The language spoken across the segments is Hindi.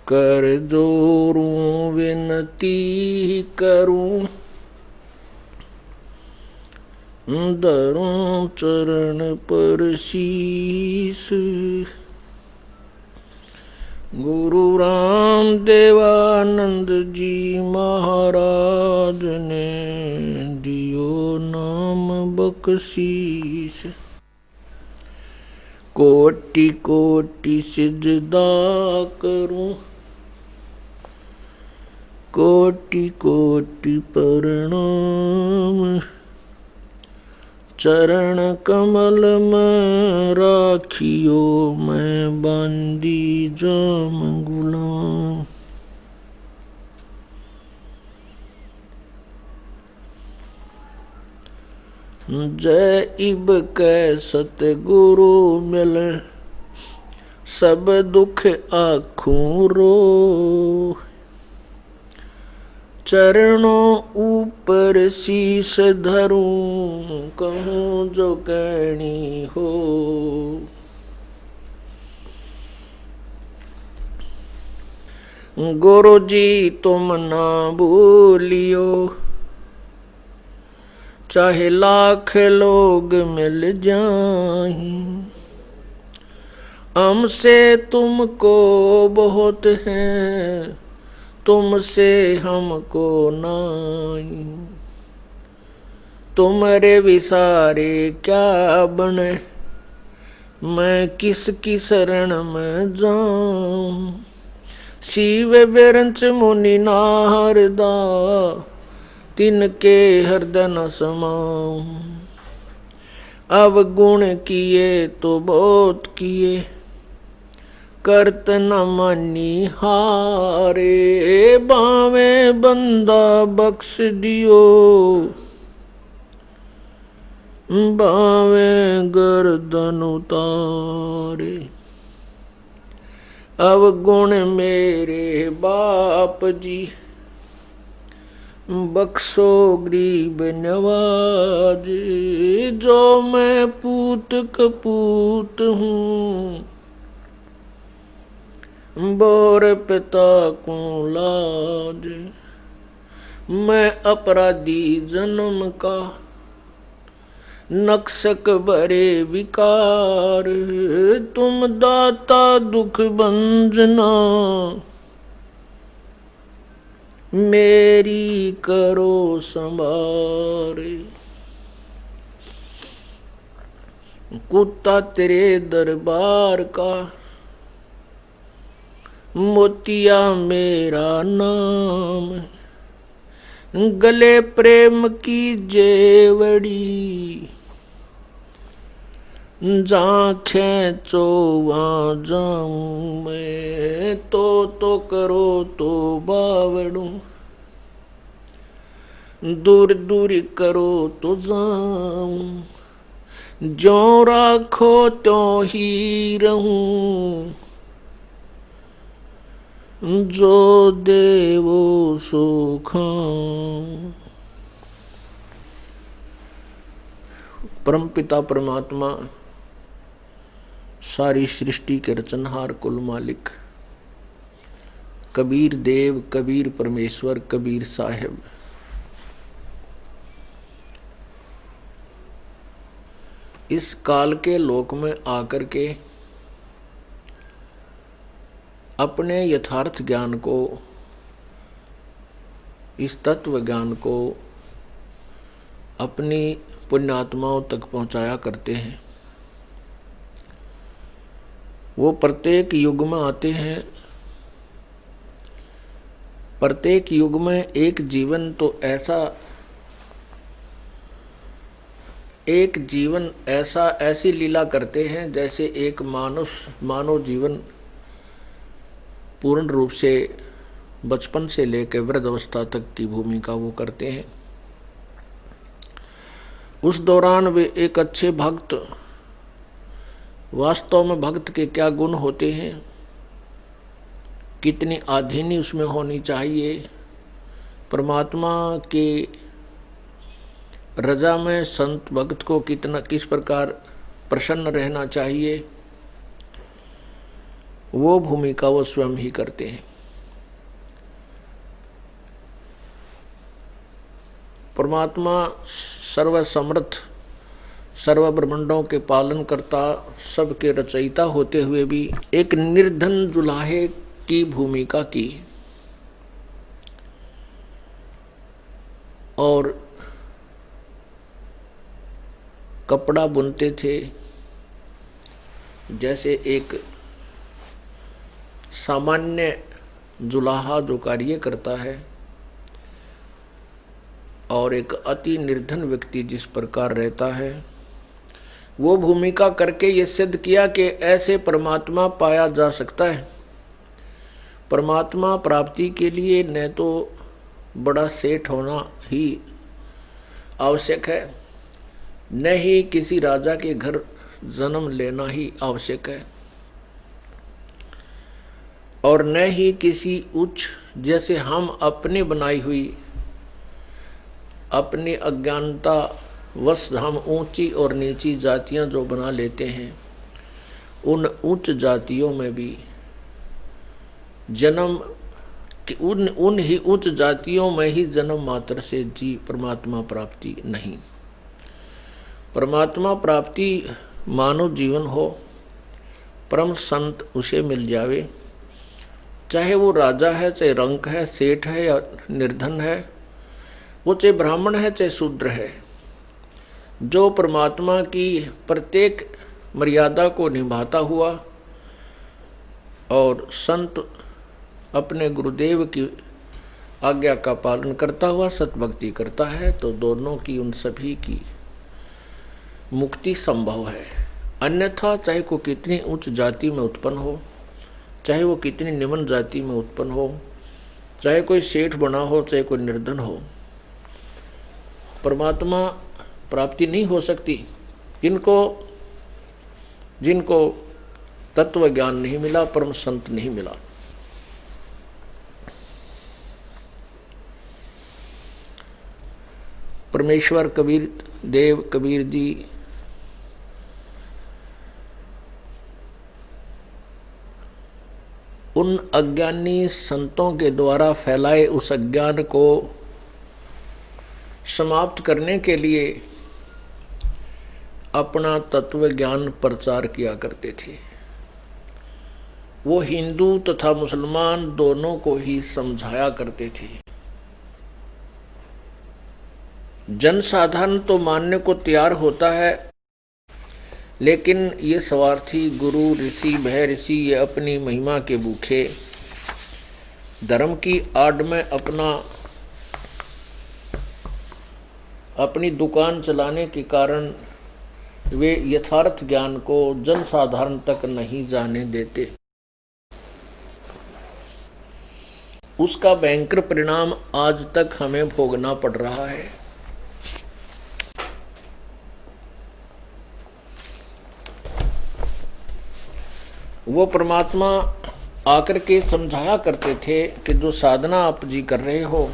कर जोरूं विनती करूं, धरूं चरण पर शीस। गुरु राम देवानंद जी महाराज ने दियो नाम बख्शीस। कोटि कोटि सिजदा करूं, कोटि कोटि प्रणाम। चरण कमल में राखियो, मैं बांदी जाम गुलाम। जय इब कै सतगुरु मिले, सब दुख आखूं रो। चरणों ऊपर शीस धरूं, कहूं जो कहनी हो। गुरु जी तुम ना भूलियो, चाहे लाख लोग मिल जाएं। हमसे तुमको बहुत है, तुमसे हमको नाई। तुम्हारे विसारे क्या बने, मैं किसकी शरण में जाऊं। शिव बिरंच मुनि नारदा, तिनके हृदय न समाऊं। अब गुण किए तो बहुत किए, करत न मानी हारे। बावे बंदा बख्श दियो, बावे गर्दन उतारे। अब गुण मेरे बाप जी, बख्शो गरीब नवाज। जो मैं पूत कपूत हूँ, बोर पिता को लाज। मैं अपराधी जन्म का, नक्सक भरे विकार। तुम दाता दुख भंजना, मेरी करो संभारे। कुत्ता तेरे दरबार का, मोतिया मेरा नाम। गले प्रेम की जेवड़ी, जहाँ खेचो वहाँ जाऊं मैं। तो करो तो बावड़ू, दूर दूर करो तो जाऊं। जो राखो तो ही रहूं, जो देवो सो खाऊं। परमपिता परमात्मा, सारी सृष्टि के रचनहार कुल मालिक, कबीर देव, कबीर परमेश्वर, कबीर साहिब, इस काल के लोक में आकर के अपने यथार्थ ज्ञान को, इस तत्व ज्ञान को अपनी पुण्यात्माओं तक पहुंचाया करते हैं। वो प्रत्येक युग में आते हैं। प्रत्येक युग में एक जीवन ऐसी लीला करते हैं जैसे एक मानव जीवन पूर्ण रूप से बचपन से लेकर वृद्ध अवस्था तक की भूमिका वो करते हैं। उस दौरान वे एक अच्छे भक्त, वास्तव में भक्त के क्या गुण होते हैं, कितनी आधीनी उसमें होनी चाहिए, परमात्मा के रजा में संत भक्त को किस प्रकार प्रसन्न रहना चाहिए, वो भूमिका वो स्वयं ही करते हैं। परमात्मा सर्वसमर्थ, सर्व ब्रह्मांडों के पालन करता, सबके रचयिता होते हुए भी एक निर्धन जुलाहे की भूमिका की और कपड़ा बुनते थे। जैसे एक सामान्य जुलाहा जो कार्य करता है और एक अति निर्धन व्यक्ति जिस प्रकार रहता है, वो भूमिका करके ये सिद्ध किया कि ऐसे परमात्मा पाया जा सकता है। परमात्मा प्राप्ति के लिए न तो बड़ा सेठ होना ही आवश्यक है, न ही किसी राजा के घर जन्म लेना ही आवश्यक है, और न ही किसी उच्च, जैसे हम अपनी बनाई हुई अपनी अज्ञानता वश हम ऊंची और नीची जातियां जो बना लेते हैं, उन उच्च जातियों में भी जन्म उन ही उच्च जातियों में ही जन्म मात्र से जी परमात्मा प्राप्ति नहीं। परमात्मा प्राप्ति मानव जीवन हो, परम संत उसे मिल जावे, चाहे वो राजा है, चाहे रंक है, सेठ है या निर्धन है, वो चाहे ब्राह्मण है चाहे शूद्र है, जो परमात्मा की प्रत्येक मर्यादा को निभाता हुआ और संत अपने गुरुदेव की आज्ञा का पालन करता हुआ सतभक्ति करता है, तो दोनों की, उन सभी की मुक्ति संभव है। अन्यथा चाहे को कितनी उच्च जाति में उत्पन्न हो, चाहे वो कितनी निम्न जाति में उत्पन्न हो, चाहे कोई सेठ बना हो, चाहे कोई निर्धन हो, परमात्मा प्राप्ति नहीं हो सकती। जिनको तत्व ज्ञान नहीं मिला, परम संत नहीं मिला। परमेश्वर कबीर देव कबीर जी उन अज्ञानी संतों के द्वारा फैलाए उस अज्ञान को समाप्त करने के लिए अपना तत्व ज्ञान प्रचार किया करते थे। वो हिंदू तथा मुसलमान दोनों को ही समझाया करते थे। जनसाधारण तो मानने को तैयार होता है, लेकिन ये स्वार्थी गुरु ऋषि भय ऋषि ये अपनी महिमा के भूखे धर्म की आड़ में अपनी दुकान चलाने के कारण वे यथार्थ ज्ञान को जनसाधारण तक नहीं जाने देते। उसका भयंकर परिणाम आज तक हमें भोगना पड़ रहा है। वो परमात्मा आकर के समझाया करते थे कि जो साधना आप जी कर रहे हो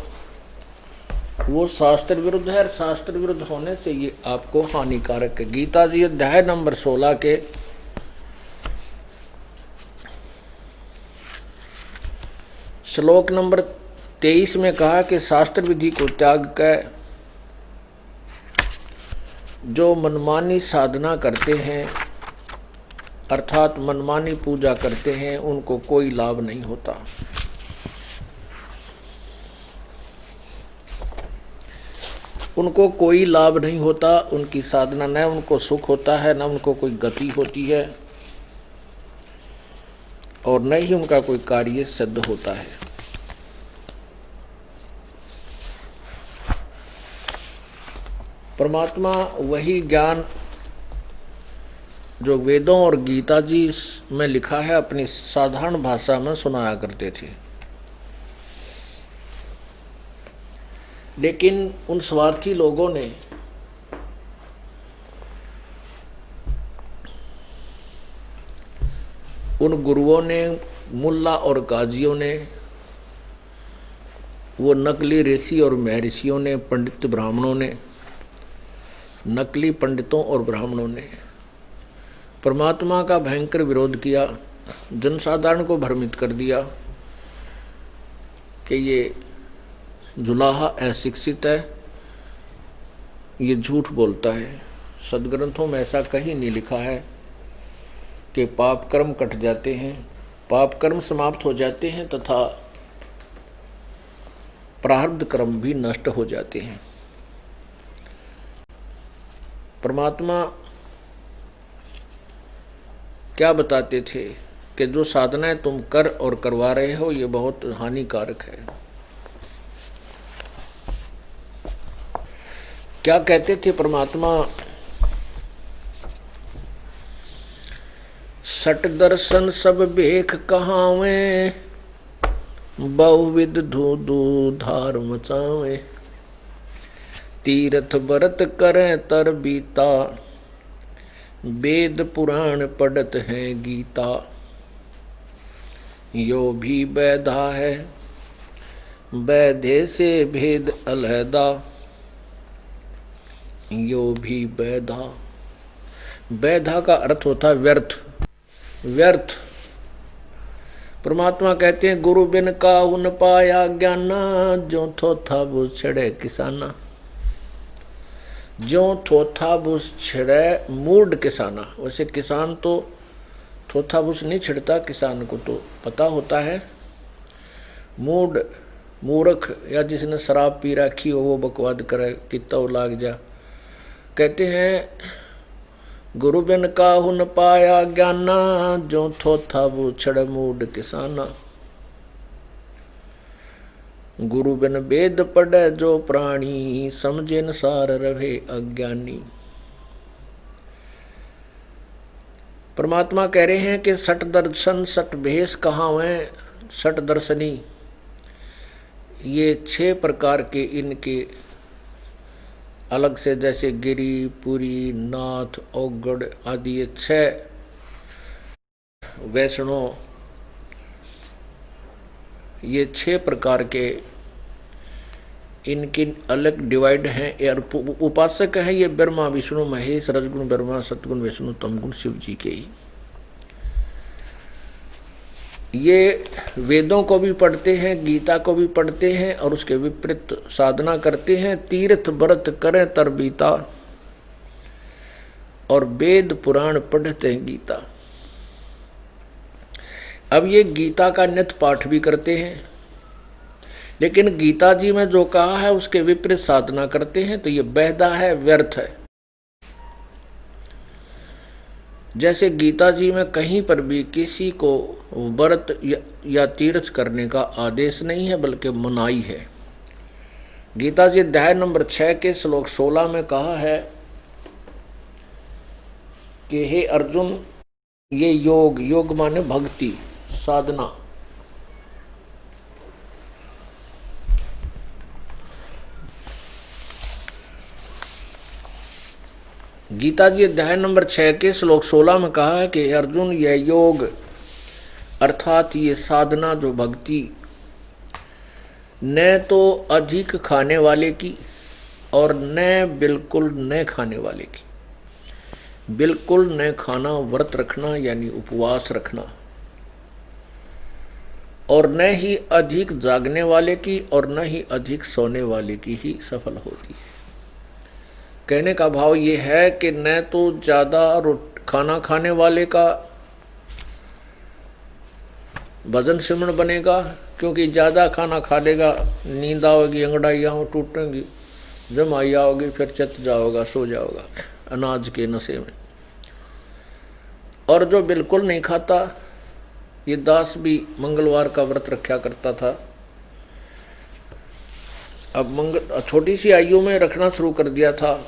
वो शास्त्र विरुद्ध है, शास्त्र विरुद्ध होने से ये आपको हानिकारक है। गीता जी अध्याय नंबर 16 के श्लोक नंबर 23 में कहा कि शास्त्र विधि को त्याग कर जो मनमानी साधना करते हैं, अर्थात मनमानी पूजा करते हैं, उनको कोई लाभ नहीं होता। उनको कोई लाभ नहीं होता, उनकी साधना न उनको सुख होता है, न उनको कोई गति होती है, और न ही उनका कोई कार्य सिद्ध होता है। परमात्मा वही ज्ञान जो वेदों और गीता जी में लिखा है अपनी साधारण भाषा में सुनाया करते थे। लेकिन उन स्वार्थी लोगों ने उन गुरुओं ने, मुल्ला और काजियों ने, वो नकली ऋषि और महर्षियों ने, पंडित ब्राह्मणों ने, नकली पंडितों और ब्राह्मणों ने परमात्मा का भयंकर विरोध किया, जनसाधारण को भ्रमित कर दिया कि ये जुलाहा अशिक्षित है, ये झूठ बोलता है। सदग्रंथों में ऐसा कहीं नहीं लिखा है कि पाप कर्म कट जाते हैं, पाप कर्म समाप्त हो जाते हैं तथा प्रारब्ध कर्म भी नष्ट हो जाते हैं। परमात्मा क्या बताते थे कि जो साधनाएं तुम कर और करवा रहे हो ये बहुत हानिकारक है। क्या कहते थे परमात्मा? सट दर्शन सब भेख कहावे, बहुविध धू धू धार मचावे, तीर्थ व्रत करें तर बीता, वेद पुराण पढ़त है गीता। यो भी बैधा है बैधे से भेद अलहदा, यो भी बैधा। बैधा का अर्थ होता है व्यर्थ, व्यर्थ। परमात्मा कहते हैं गुरु बिन काहू न पाया ज्ञाना, जो थोथा बुझ छड़े किसाना। जो थोथा बुझ छड़े मूड किसाना। वैसे किसान तो थोथा बुझ नहीं छिड़ता, किसान को तो पता होता है। मूड मूर्ख या जिसने शराब पी रखी हो वो बकवाद करे कि तो लाग जा। कहते हैं गुरु बिन काहू न पाया ज्ञाना, जो थोथा बुझ छड़े मूड किसाना। गुरु बिन वेद पढ़े जो प्राणी, समझे न सार रहे अज्ञानी। परमात्मा कह रहे हैं कि सट दर्शन सट भेष कहावे, सट दर्शनी ये 6 प्रकार के इनके अलग से, जैसे गिरी, पुरी, नाथ, औगड़ आदि ये 6 वैष्णव, ये 6 प्रकार के इनकी अलग डिवाइड हैं। और उपासक है ये ब्रह्मा विष्णु महेश, रजगुण ब्रह्मा, सतगुण विष्णु, तमगुण शिव जी के ही। ये वेदों को भी पढ़ते हैं, गीता को भी पढ़ते हैं और उसके विपरीत साधना करते हैं। तीर्थ व्रत करें तर बीता, और वेद पुराण पढ़ते हैं गीता। अब ये गीता का नित्य पाठ भी करते हैं, लेकिन गीता जी में जो कहा है उसके विपरीत साधना करते हैं, तो ये बेहदा है, व्यर्थ है। जैसे गीता जी में कहीं पर भी किसी को व्रत या तीर्थ करने का आदेश नहीं है, बल्कि मनाही है। गीता जी अध्याय नंबर 6 के श्लोक 16 में कहा है कि हे अर्जुन, ये योग, योग माने भक्ति, साधना, गीता जी अध्याय नंबर 6 के श्लोक 16 में कहा है कि अर्जुन, यह योग अर्थात ये साधना जो भक्ति, न तो अधिक खाने वाले की और न बिल्कुल न खाने वाले की। बिल्कुल न खाना, व्रत रखना यानी उपवास रखना, और न ही अधिक जागने वाले की और न ही अधिक सोने वाले की ही सफल होती है। कहने का भाव ये है कि न तो ज्यादा खाना खाने वाले का भजन सिमरण बनेगा, क्योंकि ज्यादा खाना खा लेगा, नींद आओगी, अंगड़ाइयाँ टूटेंगी, जमाई आओगी, फिर चत जाओगा, सो जाओगा अनाज के नशे में। और जो बिल्कुल नहीं खाता, ये दास भी मंगलवार का व्रत रखा करता था, अब छोटी सी आयु में रखना शुरू कर दिया था।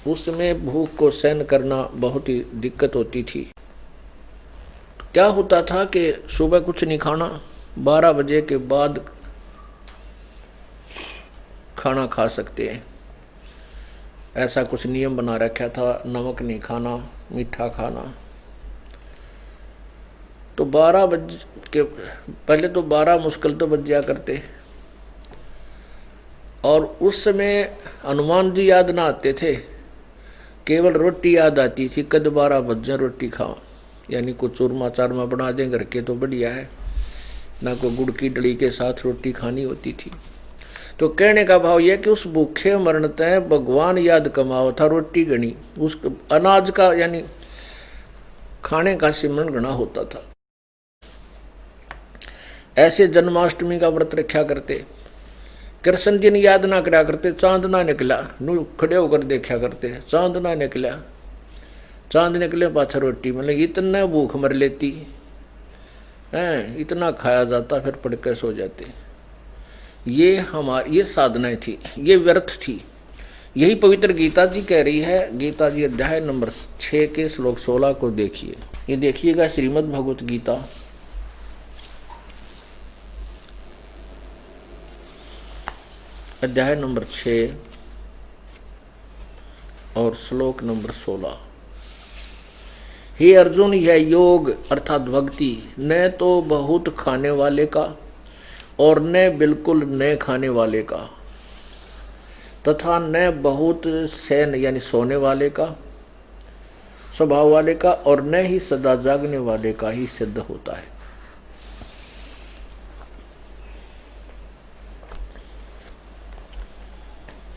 उसमें भूख को सहन करना बहुत ही दिक्कत होती थी। क्या होता था कि सुबह कुछ नहीं खाना, 12 बजे के बाद खाना खा सकते हैं, ऐसा कुछ नियम बना रखा था। नमक नहीं खाना, मीठा खाना। तो 12 बजे के पहले तो 12 मुश्किल तो बज जाया करते, और उस समय हनुमान जी याद ना आते थे, केवल रोटी याद आती थी। कद 12 बज जाए रोटी खाओ, यानी कुछ चूरमा चारमा बना दें घर के तो बढ़िया है, ना कोई गुड़ की डली के साथ रोटी खानी होती थी। तो कहने का भाव यह कि उस भूखे मरते भगवान याद कमाओ था, रोटी गणी, उस अनाज का यानी खाने का सिमरन गणा होता था। ऐसे जन्माष्टमी का व्रत रखा करते, कृष्ण जी ने याद ना करा करते, चांद ना निकला नू खड़े होकर देखा करते, चांद ना निकला, चांद निकले पाछा रोटी, मतलब इतना भूख मर लेती है, इतना खाया जाता, फिर पड़ के सो जाते। ये साधनाएं थी, ये व्यर्थ थी। यही पवित्र गीता जी कह रही है। गीता जी अध्याय नंबर 6 के श्लोक 16 को देखिए। ये देखिएगा, श्रीमद् भगवत गीता अध्याय नंबर 6 और श्लोक नंबर 16। हे अर्जुन, यह योग अर्थात भक्ति न तो बहुत खाने वाले का और न बिल्कुल न खाने वाले का, तथा न बहुत सैन यानी सोने वाले का स्वभाव वाले का, और न ही सदा जागने वाले का ही सिद्ध होता है।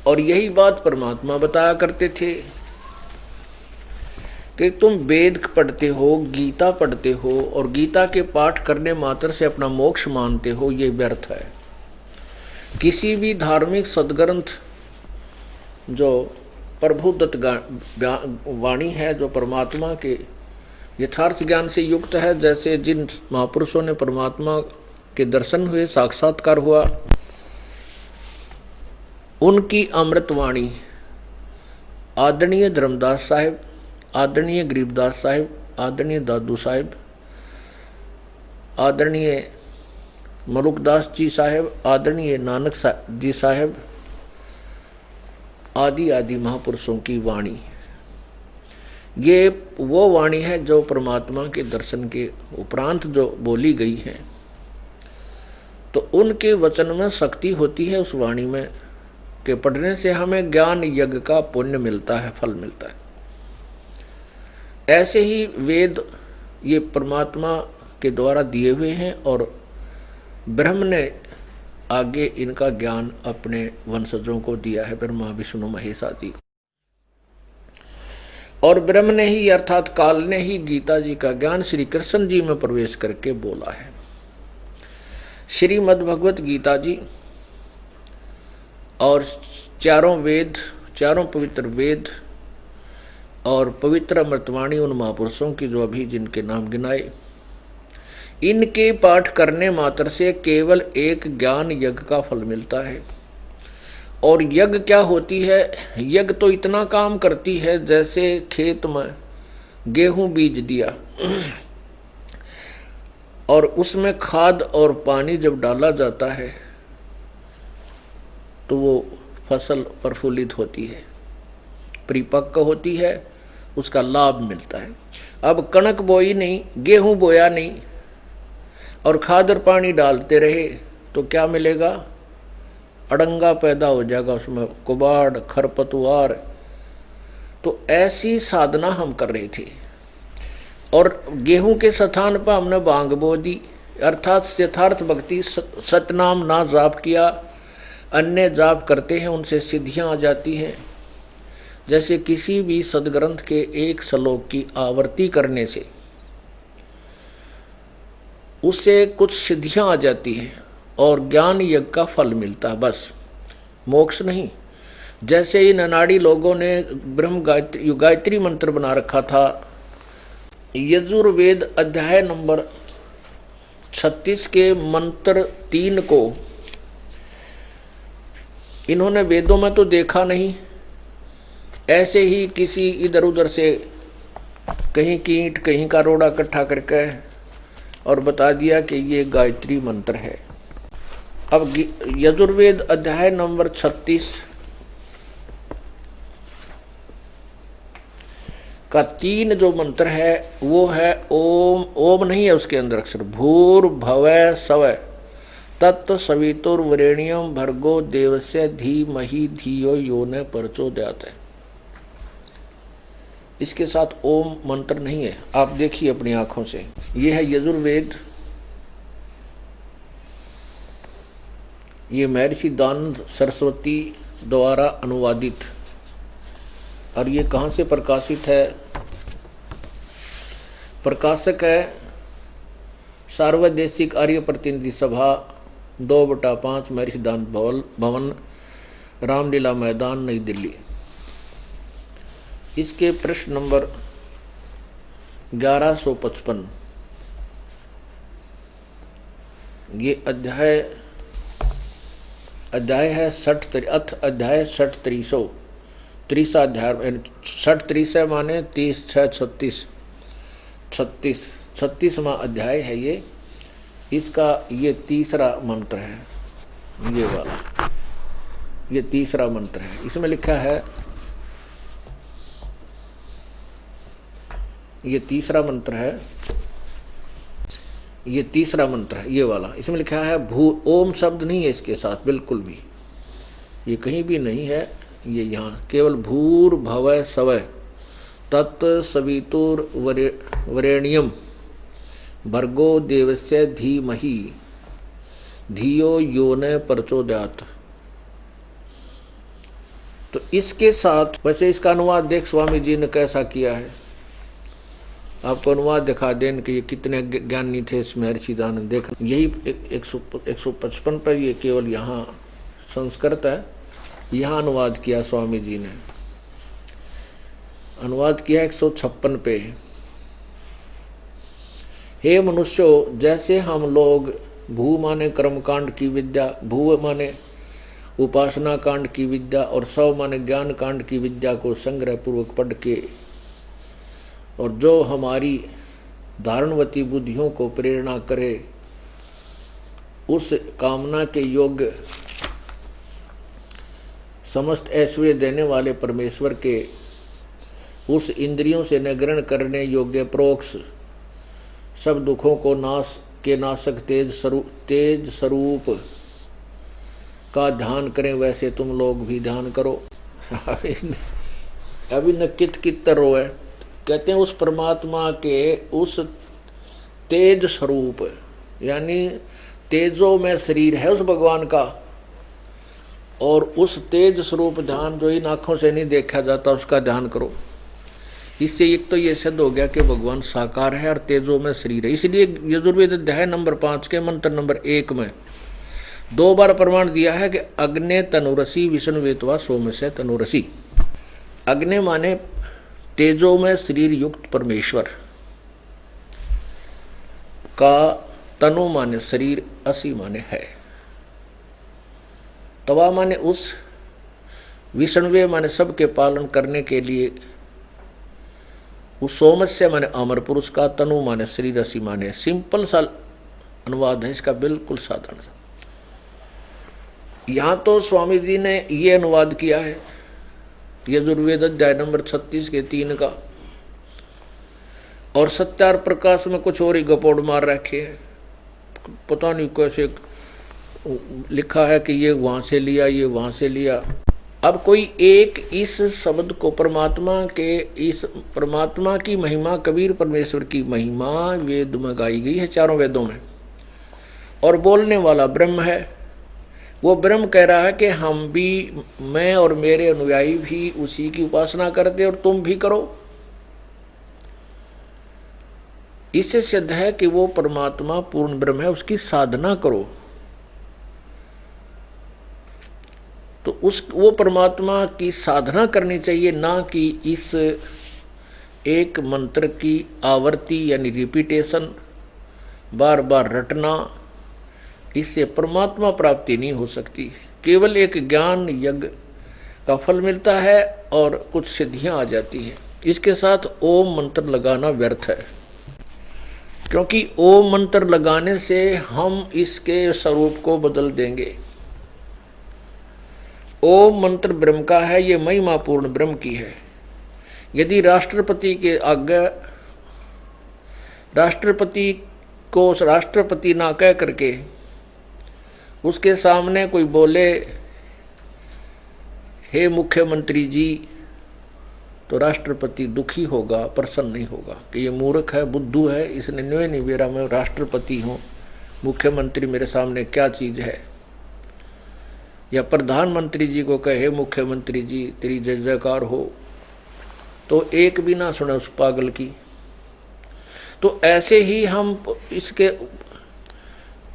और यही बात परमात्मा बताया करते थे कि तुम वेद पढ़ते हो, गीता पढ़ते हो और गीता के पाठ करने मात्र से अपना मोक्ष मानते हो, ये व्यर्थ है। किसी भी धार्मिक सदग्रंथ जो प्रभुदत्त वाणी है, जो परमात्मा के यथार्थ ज्ञान से युक्त है, जैसे जिन महापुरुषों ने परमात्मा के दर्शन हुए, साक्षात्कार हुआ, उनकी अमृतवाणी आदरणीय धर्मदास साहिब, आदरणीय गरीबदास साहिब, आदरणीय दादू साहिब, आदरणीय मलुकदास जी साहिब, आदरणीय नानक जी साहिब आदि आदि महापुरुषों की वाणी, ये वो वाणी है जो परमात्मा के दर्शन के उपरांत जो बोली गई है। तो उनके वचन में शक्ति होती है, उस वाणी में के पढ़ने से हमें ज्ञान यज्ञ का पुण्य मिलता है, फल मिलता है। ऐसे ही वेद ये परमात्मा के द्वारा दिए हुए हैं और ब्रह्म ने आगे इनका ज्ञान अपने वंशजों को दिया है, ब्रह्मा विष्णु महेश आदि। और ब्रह्म ने ही अर्थात काल ने ही गीता जी का ज्ञान श्री कृष्ण जी में प्रवेश करके बोला है। श्रीमद् भगवत गीता जी और चारों वेद, चारों पवित्र वेद और पवित्र अमृतवाणी उन महापुरुषों की जो अभी जिनके नाम गिनाए, इनके पाठ करने मात्र से केवल एक ज्ञान यज्ञ का फल मिलता है। और यज्ञ क्या होती है? यज्ञ तो इतना काम करती है जैसे खेत में गेहूं बीज दिया और उसमें खाद और पानी जब डाला जाता है तो वो फसल प्रफुल्लित होती है, परिपक्व होती है, उसका लाभ मिलता है। अब कणक बोई नहीं, गेहूं बोया नहीं और खाद और पानी डालते रहे तो क्या मिलेगा? अड़ंगा पैदा हो जाएगा, उसमें कुबाड़ खरपतवार। तो ऐसी साधना हम कर रहे थे और गेहूं के स्थान पर हमने भांग बो दी, अर्थात यथार्थ भक्ति सतनाम ना जाप किया, अन्य जाप करते हैं, उनसे सिद्धियां आ जाती हैं। जैसे किसी भी सदग्रंथ के एक श्लोक की आवृत्ति करने से उससे कुछ सिद्धियां आ जाती हैं और ज्ञान यज्ञ का फल मिलता है, बस मोक्ष नहीं। जैसे ही अनाड़ी लोगों ने ब्रह्म गायत्री मंत्र बना रखा था, यजुर्वेद अध्याय नंबर 36 के मंत्र 3 को इन्होंने वेदों में तो देखा नहीं, ऐसे ही किसी इधर उधर से कहीं की ईंट कहीं का रोड़ा इकट्ठा करके और बता दिया कि ये गायत्री मंत्र है। अब यजुर्वेद अध्याय नंबर 36 का 3 जो मंत्र है वो है ओम। ओम नहीं है उसके अंदर अक्षर, भूर भवः स्वः तत्व सवितुर्वरेण्यम भर्गो देवस्य धीमहि धियो यो न प्रचोदयात् है। इसके साथ ओम मंत्र नहीं है, आप देखिए अपनी आंखों से। यह है यजुर्वेद, ये महर्षि दयानंद सरस्वती द्वारा अनुवादित, और ये कहाँ से प्रकाशित है? प्रकाशक है सार्वदेशिक आर्य प्रतिनिधि सभा 2/5 महर्षि दयानंद भवन, रामलीला मैदान, नई दिल्ली। इसके प्रश्न नंबर 1155। ये अध्याय है 60 अध्याय 60 30 अध्याय 60 30 माने 30 6 36 36वां अध्याय है ये। इसका ये तीसरा मंत्र है, ये वाला, ये तीसरा मंत्र है। इसमें लिखा है, ये तीसरा मंत्र है, ये तीसरा मंत्र है, ये वाला। इसमें लिखा है ओम शब्द नहीं है इसके साथ, बिल्कुल भी ये कहीं भी नहीं है। ये यहाँ केवल भूर भवः स्वः तत् सवितुर वरेण्यम भर्गो देवस्य धीमहि धियो यो न प्रचोदयात्। तो इसके साथ, वैसे इसका अनुवाद देख स्वामी जी ने कैसा किया है, आपको अनुवाद दिखा दें कि ये कितने ज्ञानी थे इस महर्षि दयानंद। देख, यही 155 पर ये केवल यहाँ संस्कृत है, यहाँ अनुवाद किया स्वामी जी ने, अनुवाद किया 156 पे। हे मनुष्यों, जैसे हम लोग भू माने कर्मकांड की विद्या, भू माने उपासना कांड की विद्या और सव माने ज्ञान कांड की विद्या को संग्रह पूर्वक पढ़ के, और जो हमारी धारणवती बुद्धियों को प्रेरणा करे, उस कामना के योग्य समस्त ऐश्वर्य देने वाले परमेश्वर के उस इंद्रियों से निग्रहण करने योग्य प्रोक्ष सब दुखों को नाशक तेज स्वरूप का ध्यान करें, वैसे तुम लोग भी ध्यान करो। अभी न कित रोए, कहते हैं उस परमात्मा के उस तेज स्वरूप, यानी तेजो में शरीर है उस भगवान का, और उस तेज स्वरूप ध्यान जो इन आँखों से नहीं देखा जाता उसका ध्यान करो। इससे एक तो ये सिद्ध हो गया कि भगवान साकार है और तेजो में शरीर है। इसलिए यजुर्वेद अध्याय नंबर 5 के मंत्र नंबर 1 में 2 बार प्रमाण दिया है कि अग्ने तनुरसी विष्णु वेतवा सोम से तनुरसी। अग्नि माने तेजो में शरीर युक्त परमेश्वर का, तनु माने शरीर, असी माने है, तवा माने उस, विष्णुवे माने सबके पालन करने के लिए, उस सोमस्य माने अमर पुरुष का, तनु माने शरीर, असी माने। सिंपल सा अनुवाद है इसका, बिल्कुल साधारण सा। यहां तो स्वामी जी ने ये अनुवाद किया है यजुर्वेद अध्याय नंबर 36 के 3 का, और सत्यार प्रकाश में कुछ और ही गपोड़ मार रखे है। पता नहीं कैसे लिखा है कि ये वहां से लिया, ये वहां से लिया। अब कोई एक इस शब्द को इस परमात्मा की महिमा, कबीर परमेश्वर की महिमा वेद में गाई गई है, चारों वेदों में, और बोलने वाला ब्रह्म है। वो ब्रह्म कह रहा है कि हम भी, मैं और मेरे अनुयायी भी उसी की उपासना करते और तुम भी करो। इससे सिद्ध है कि वो परमात्मा पूर्ण ब्रह्म है, उसकी साधना करो। तो वो परमात्मा की साधना करनी चाहिए, ना कि इस एक मंत्र की आवर्ती यानी रिपीटेशन, बार बार रटना। इससे परमात्मा प्राप्ति नहीं हो सकती। केवल एक ज्ञान यज्ञ का फल मिलता है और कुछ सिद्धियां आ जाती हैं। इसके साथ ओम मंत्र लगाना व्यर्थ है, क्योंकि ओम मंत्र लगाने से हम इसके स्वरूप को बदल देंगे। ओम मंत्र ब्रह्म का है, ये महिमा पूर्ण ब्रह्म की है। यदि राष्ट्रपति के आगे राष्ट्रपति को राष्ट्रपति ना कह करके उसके सामने कोई बोले हे मुख्यमंत्री जी, तो राष्ट्रपति दुखी होगा, प्रसन्न नहीं होगा कि ये मूर्ख है, बुद्धू है, इसने न्योय नहीं मेरा, मैं राष्ट्रपति हूँ, मुख्यमंत्री मेरे सामने क्या चीज है। या प्रधानमंत्री जी को कहे मुख्यमंत्री जी तेरी जय जयकार हो, तो एक भी ना सुने उस पागल की। तो ऐसे ही हम इसके,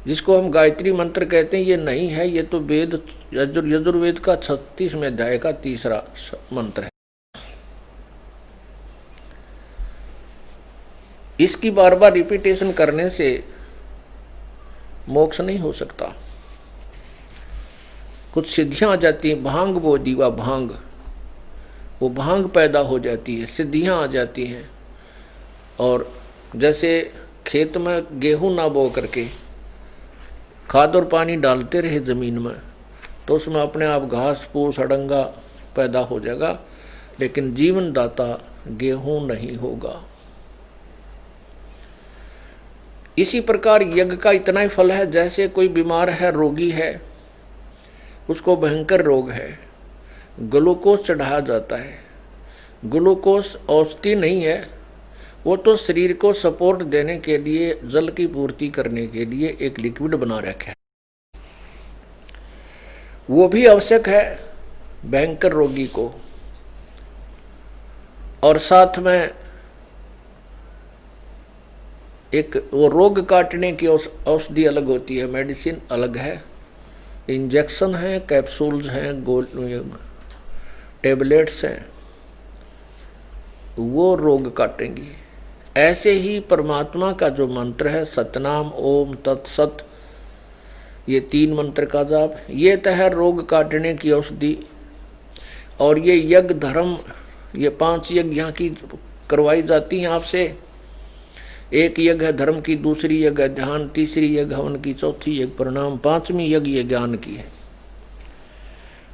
जिसको हम गायत्री मंत्र कहते हैं, ये नहीं है, ये तो वेद यजुर्वेद का 36वें अध्याय का 3रा मंत्र है। इसकी बार बार रिपीटेशन करने से मोक्ष नहीं हो सकता। कुछ सिद्धियां आ जाती हैं, भांग वो दीवा भांग, वो भांग पैदा हो जाती है, सिद्धियां आ जाती हैं। और जैसे खेत में गेहूं ना बो करके खाद और पानी डालते रहे जमीन में, तो उसमें अपने आप घास फूस अड़ंगा पैदा हो जाएगा, लेकिन जीवन दाता गेहूं नहीं होगा। इसी प्रकार यज्ञ का इतना ही फल है, जैसे कोई बीमार है, रोगी है, उसको भयंकर रोग है, ग्लूकोज चढ़ाया जाता है। ग्लूकोज औषधि नहीं है, वो तो शरीर को सपोर्ट देने के लिए, जल की पूर्ति करने के लिए एक लिक्विड बना रखा है, वो भी आवश्यक है भयंकर रोगी को। और साथ में एक वो रोग काटने की औषधि अलग होती है, मेडिसिन अलग है, इंजेक्शन है, कैप्सूल्स हैं, टेबलेट्स हैं, वो रोग काटेंगी। ऐसे ही परमात्मा का जो मंत्र है सतनाम ओम तत्सत, ये 3 मंत्र का जाप, ये तो है रोग काटने की औषधि। और ये यज्ञ धर्म, ये 5 यज्ञ यहाँ की करवाई जाती हैं आपसे। एक यज्ञ है धर्म की, दूसरी यज्ञ है ध्यान, तीसरी यज्ञ हवन की, चौथी यज्ञ प्रणाम, 5वीं यज्ञ ये ज्ञान की है।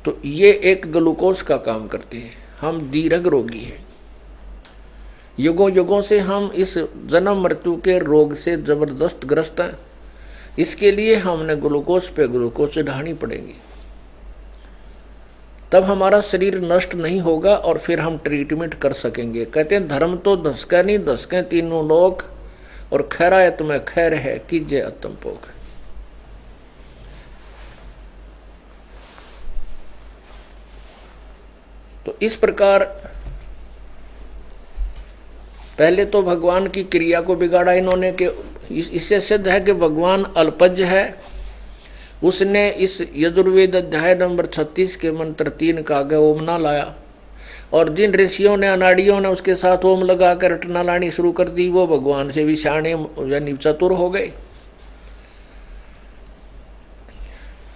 तो ये एक ग्लूकोज का काम करते हैं। हम दीर्घ रोगी हैं, युगों युगों से हम इस जन्म मृत्यु के रोग से जबरदस्त ग्रस्त हैं। इसके लिए हमने ग्लूकोज पे ग्लूकोज चढ़ानी पड़ेगी, तब हमारा शरीर नष्ट नहीं होगा और फिर हम ट्रीटमेंट कर सकेंगे। कहते हैं धर्म तो धसके नहीं धसके तीनों लोग, और खैरायत में खैर है कीजिए अतम पोख। तो इस प्रकार पहले तो भगवान की क्रिया को बिगाड़ा इन्होंने, कि इससे सिद्ध है कि भगवान अल्पज है। उसने इस यजुर्वेद अध्याय नंबर 36 के मंत्र 3 का आगे ओम ना लाया, और जिन ऋषियों ने अनाड़ियों ने उसके साथ ओम लगाकर रटना लानी शुरू कर दी, वो भगवान से भी शाणे यानी चतुर हो गए।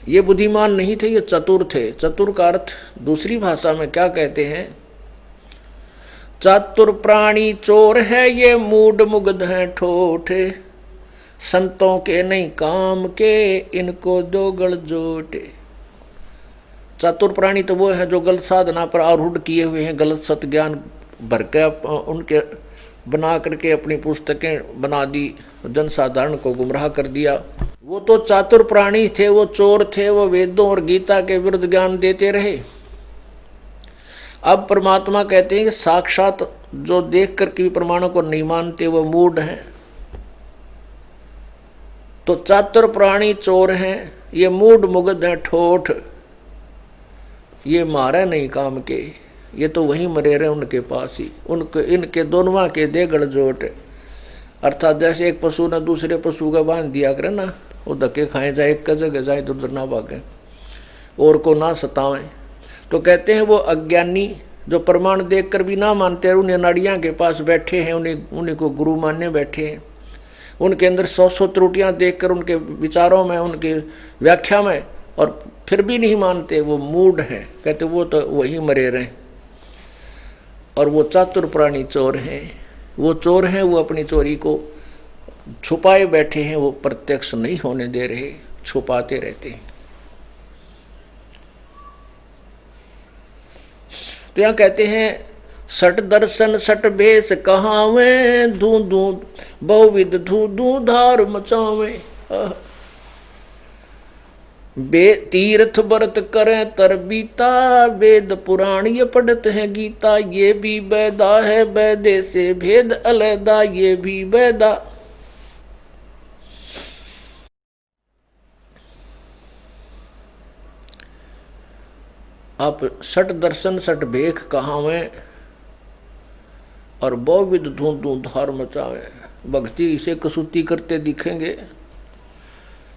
ये बुद्धिमान नहीं थे, ये चतुर थे। चतुर का अर्थ दूसरी भाषा में क्या कहते हैं? चतुर प्राणी चोर है ये, मूड मुग्ध है ठोठे, संतों के नहीं काम के, इनको दो गल जोटे। चतुर प्राणी तो वो है जो गलत साधना पर आरूढ़ किए हुए हैं, गलत सत ज्ञान भर के उनके बना करके अपनी पुस्तकें बना दी, जनसाधारण को गुमराह कर दिया। वो तो चातुर प्राणी थे, वो चोर थे, वो वेदों और गीता के विरुद्ध ज्ञान देते रहे। अब परमात्मा कहते हैं कि साक्षात जो देख करके भी प्रमाणों को नहीं मानते वो मूढ़ हैं। तो चातुर प्राणी चोर हैं, ये मूढ़ मुग्ध हैं ठोठ, ये मारे नहीं काम के, ये तो वहीं मरे रहे उनके पास ही, उनके इनके दोनों के दे गड़जोट। अर्थात जैसे एक पशु ने दूसरे पशु का बांध दिया करे ना, वो धक्के खाए जाए, एक जगह जाए तो उधर ना भागे और को ना सतावें। तो कहते हैं वो अज्ञानी जो प्रमाण देखकर भी ना मानते, उन्हें नाड़ियाँ के पास बैठे हैं, उन्हीं को गुरु मानने बैठे हैं, उनके अंदर 100 त्रुटियाँ देखकर उनके विचारों में, उनके व्याख्या में, और फिर भी नहीं मानते, वो मूढ़ हैं। कहते वो तो वही मरे रहे। और वो चातुर प्राणी चोर हैं, वो चोर हैं, वो अपनी चोरी को छुपाए बैठे हैं, वो प्रत्यक्ष नहीं होने दे रहे, छुपाते रहते हैं। तो यहाँ कहते हैं सट दर्शन सट भेष कहावे, धू धू बहुविध धू धू धार मचावे। तीर्थ व्रत करें तर बीता, वेद पुराण ये पढ़त है गीता, ये भी बैदा है बैदे से भेद अलैदा, ये भी बैदा। आप सट दर्शन सट भेख कहावे और बहुविध धूं धार मचावे। भक्ति से कसूती करते दिखेंगे।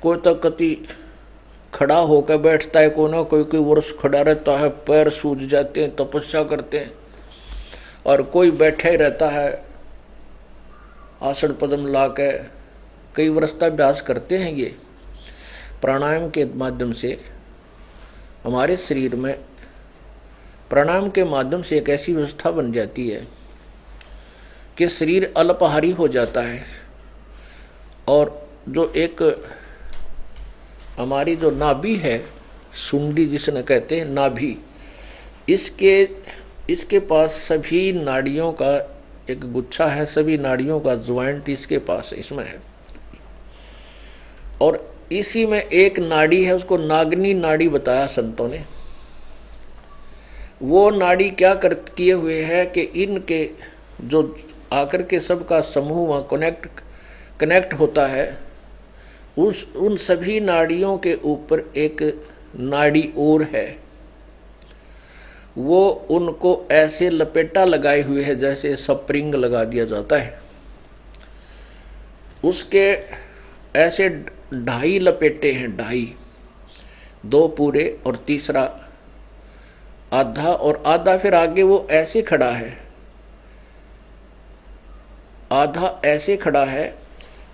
कोई तो कति खड़ा होकर बैठता है, कोई ना कोई वर्ष खड़ा रहता है, पैर सूज जाते हैं, तपस्या करते हैं, और कोई बैठा ही रहता है आसन पद्म ला के। कई वर्ष का अभ्यास करते हैं। ये प्राणायाम के माध्यम से हमारे शरीर में प्राणायाम के माध्यम से एक ऐसी व्यवस्था बन जाती है कि शरीर अल्पाहारी हो जाता है। और जो एक हमारी जो नाभि है, सुंडी जिसने कहते हैं नाभि, इसके पास सभी नाड़ियों का एक गुच्छा है, सभी नाड़ियों का ज्वाइंट इसके पास इसमें है। और इसी में एक नाड़ी है, उसको नागनी नाड़ी बताया संतों ने। वो नाड़ी क्या किए हुए है कि इनके जो आकर के सबका समूह वहाँ कनेक्ट होता है, उन सभी नाड़ियों के ऊपर एक नाड़ी और है, वो उनको ऐसे लपेटा लगाए हुए है जैसे स्प्रिंग लगा दिया जाता है। उसके ऐसे 2.5 लपेटे हैं, 2.5, 2 पूरे और तीसरा आधा, और आधा फिर आगे वो ऐसे खड़ा है, आधा ऐसे खड़ा है,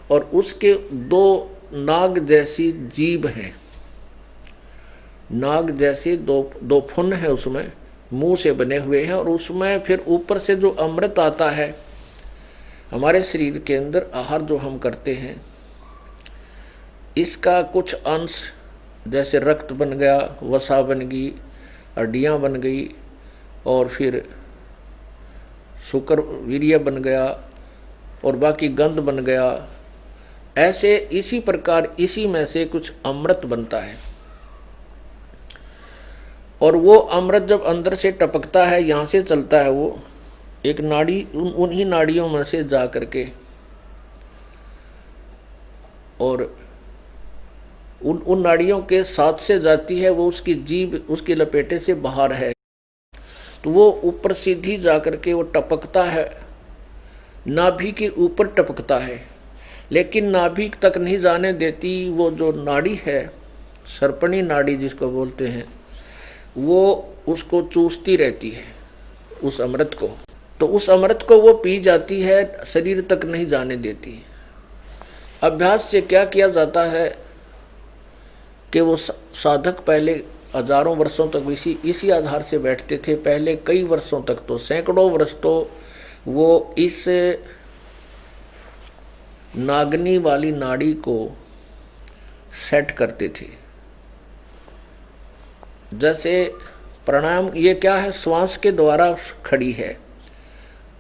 और उसके 2 नाग जैसी जीभ है, नाग जैसे दो फुन है उसमें, मुंह से बने हुए हैं। और उसमें फिर ऊपर से जो अमृत आता है हमारे शरीर के अंदर, आहार जो हम करते हैं, इसका कुछ अंश जैसे रक्त बन गया, वसा बन गई, हड्डियाँ बन गई, और फिर शुक्र वीर्य बन गया, और बाकी गंध बन गया। ऐसे इसी प्रकार इसी में से कुछ अमृत बनता है। और वो अमृत जब अंदर से टपकता है, यहाँ से चलता है, वो एक नाड़ी उन्हीं नाड़ियों में से जा करके और उन नाड़ियों के साथ से जाती है। वो उसकी जीभ उसके लपेटे से बाहर है, तो वो ऊपर सीधी जा करके वो टपकता है, नाभि के ऊपर टपकता है, लेकिन नाभि तक नहीं जाने देती। वो जो नाड़ी है, सर्पणी नाड़ी जिसको बोलते हैं, वो उसको चूसती रहती है उस अमृत को। तो उस अमृत को वो पी जाती है, शरीर तक नहीं जाने देती। अभ्यास से क्या किया जाता है कि वो साधक पहले हजारों वर्षों तक इसी आधार से बैठते थे। पहले कई वर्षों तक, तो सैकड़ों वर्ष तो वो इस नागनी वाली नाड़ी को सेट करते थे। जैसे प्राणायाम ये क्या है, श्वास के द्वारा खड़ी है,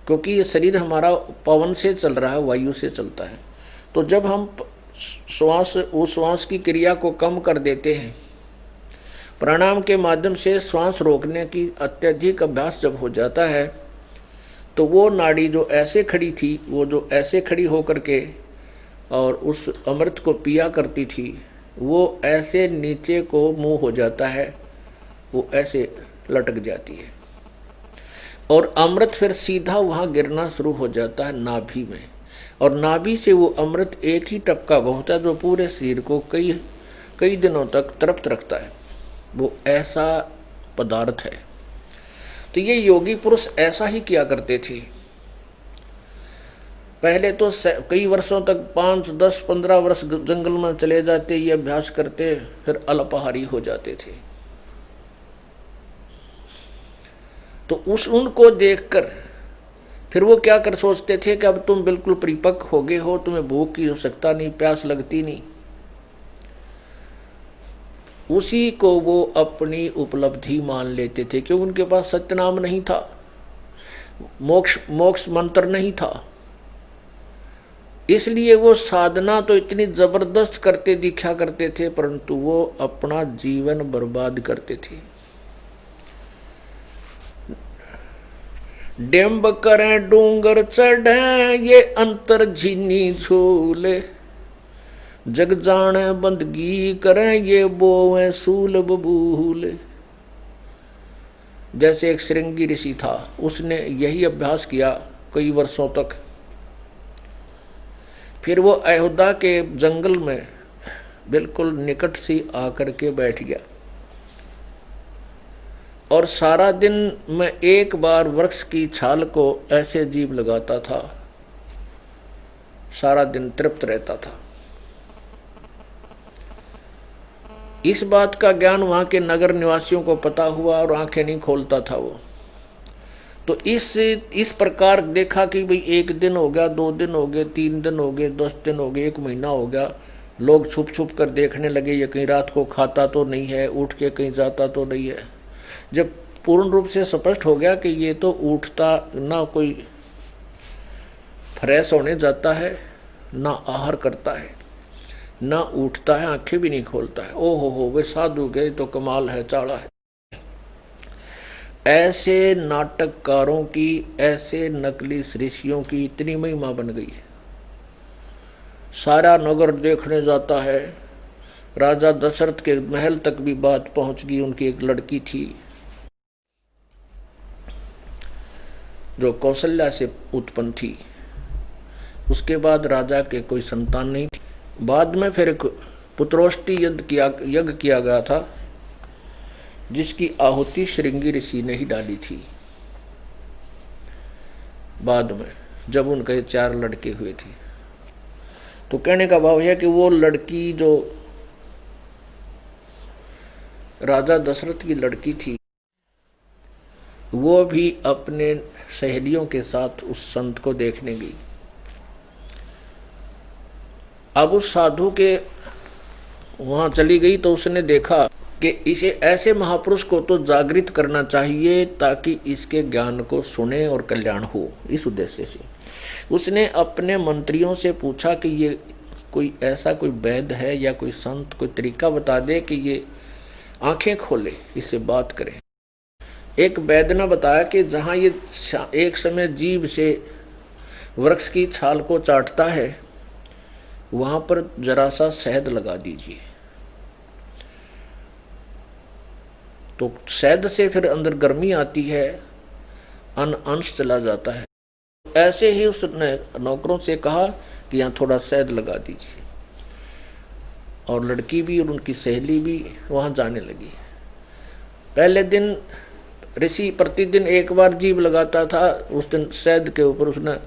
क्योंकि ये शरीर हमारा पवन से चल रहा है, वायु से चलता है। तो जब हम श्वास की क्रिया को कम कर देते हैं, प्राणायाम के माध्यम से श्वास रोकने की अत्यधिक अभ्यास जब हो जाता है, तो वो नाड़ी जो ऐसे खड़ी थी, वो जो ऐसे खड़ी होकर के और उस अमृत को पिया करती थी, वो ऐसे नीचे को मुंह हो जाता है, वो ऐसे लटक जाती है, और अमृत फिर सीधा वहाँ गिरना शुरू हो जाता है नाभि में। और नाभि से वो अमृत एक ही टपका होता है जो पूरे शरीर को कई दिनों तक तृप्त रखता है। वो ऐसा पदार्थ है। तो ये योगी पुरुष ऐसा ही किया करते थे। पहले तो कई वर्षों तक 5, 10, 15 वर्ष जंगल में चले जाते, ये अभ्यास करते, फिर अल्पाहारी हो जाते थे। तो उनको देखकर फिर वो क्या कर सोचते थे कि अब तुम बिल्कुल परिपक्व हो गए हो, तुम्हें भूख की आवश्यकता नहीं, प्यास लगती नहीं। उसी को वो अपनी उपलब्धि मान लेते थे, क्योंकि उनके पास सत्यनाम नहीं था, मोक्ष मंत्र नहीं था। इसलिए वो साधना तो इतनी जबरदस्त करते दिखा करते थे, परंतु वो अपना जीवन बर्बाद करते थे। डेम्ब करें डूंगर चढ़े ये अंतर झीनी झूले, जग जाने बंदगी करें ये बोवें सूल बबूले। जैसे एक श्रृंगी ऋषि था, उसने यही अभ्यास किया कई वर्षों तक। फिर वो अयोध्या के जंगल में बिल्कुल निकट से आकर के बैठ गया और सारा दिन मैं एक बार वृक्ष की छाल को ऐसे जीभ लगाता था, सारा दिन तृप्त रहता था। इस बात का ज्ञान वहां के नगर निवासियों को पता हुआ और आंखें नहीं खोलता था वो। तो इस प्रकार देखा कि भाई 1 दिन हो गया, 2 दिन हो गए, 3 दिन हो गए, 10 दिन हो गए, 1 महीना हो गया। लोग छुप छुप कर देखने लगे, ये कहीं रात को खाता तो नहीं है, उठ के कहीं जाता तो नहीं है। जब पूर्ण रूप से स्पष्ट हो गया कि ये तो उठता ना, कोई फ्रेश होने जाता है, ना आहार करता है, ना उठता है, आंखें भी नहीं खोलता है, ओहो हो वे साधु गए तो कमाल है, चाड़ा है। ऐसे नाटककारों की, ऐसे नकली ऋषियों की इतनी महिमा बन गई है, सारा नगर देखने जाता है। राजा दशरथ के महल तक भी बात पहुंच गई। उनकी एक लड़की थी जो कौशल्या से उत्पन्न थी, उसके बाद राजा के कोई संतान नहीं थी। बाद में फिर एक पुत्रोष्टि यज्ञ किया गया था, जिसकी आहुति श्रृंगी ऋषि ने ही डाली थी। बाद में जब उनके 4 लड़के हुए थे, तो कहने का भाव है कि वो लड़की जो राजा दशरथ की लड़की थी, वो भी अपने सहेलियों के साथ उस संत को देखने गई। अब उस साधु के वहां चली गई तो उसने देखा कि इसे ऐसे महापुरुष को तो जागृत करना चाहिए ताकि इसके ज्ञान को सुने और कल्याण हो। इस उद्देश्य से उसने अपने मंत्रियों से पूछा कि ये कोई ऐसा कोई वैद्य है या कोई संत, कोई तरीका बता दे कि ये आंखें खोले, इससे बात करें। एक वैद्य ने बताया कि जहां ये एक समय जीभ से वृक्ष की छाल को चाटता है, वहां पर जरा सा शहद लगा दीजिए, तो शहद से फिर अंदर गर्मी आती है, अंश चला जाता है। ऐसे ही उसने नौकरों से कहा कि यहाँ थोड़ा शहद लगा दीजिए, और लड़की भी और उनकी सहेली भी वहां जाने लगी। पहले दिन ऋषि प्रतिदिन एक बार जीभ लगाता था, उस दिन शहद के ऊपर उसने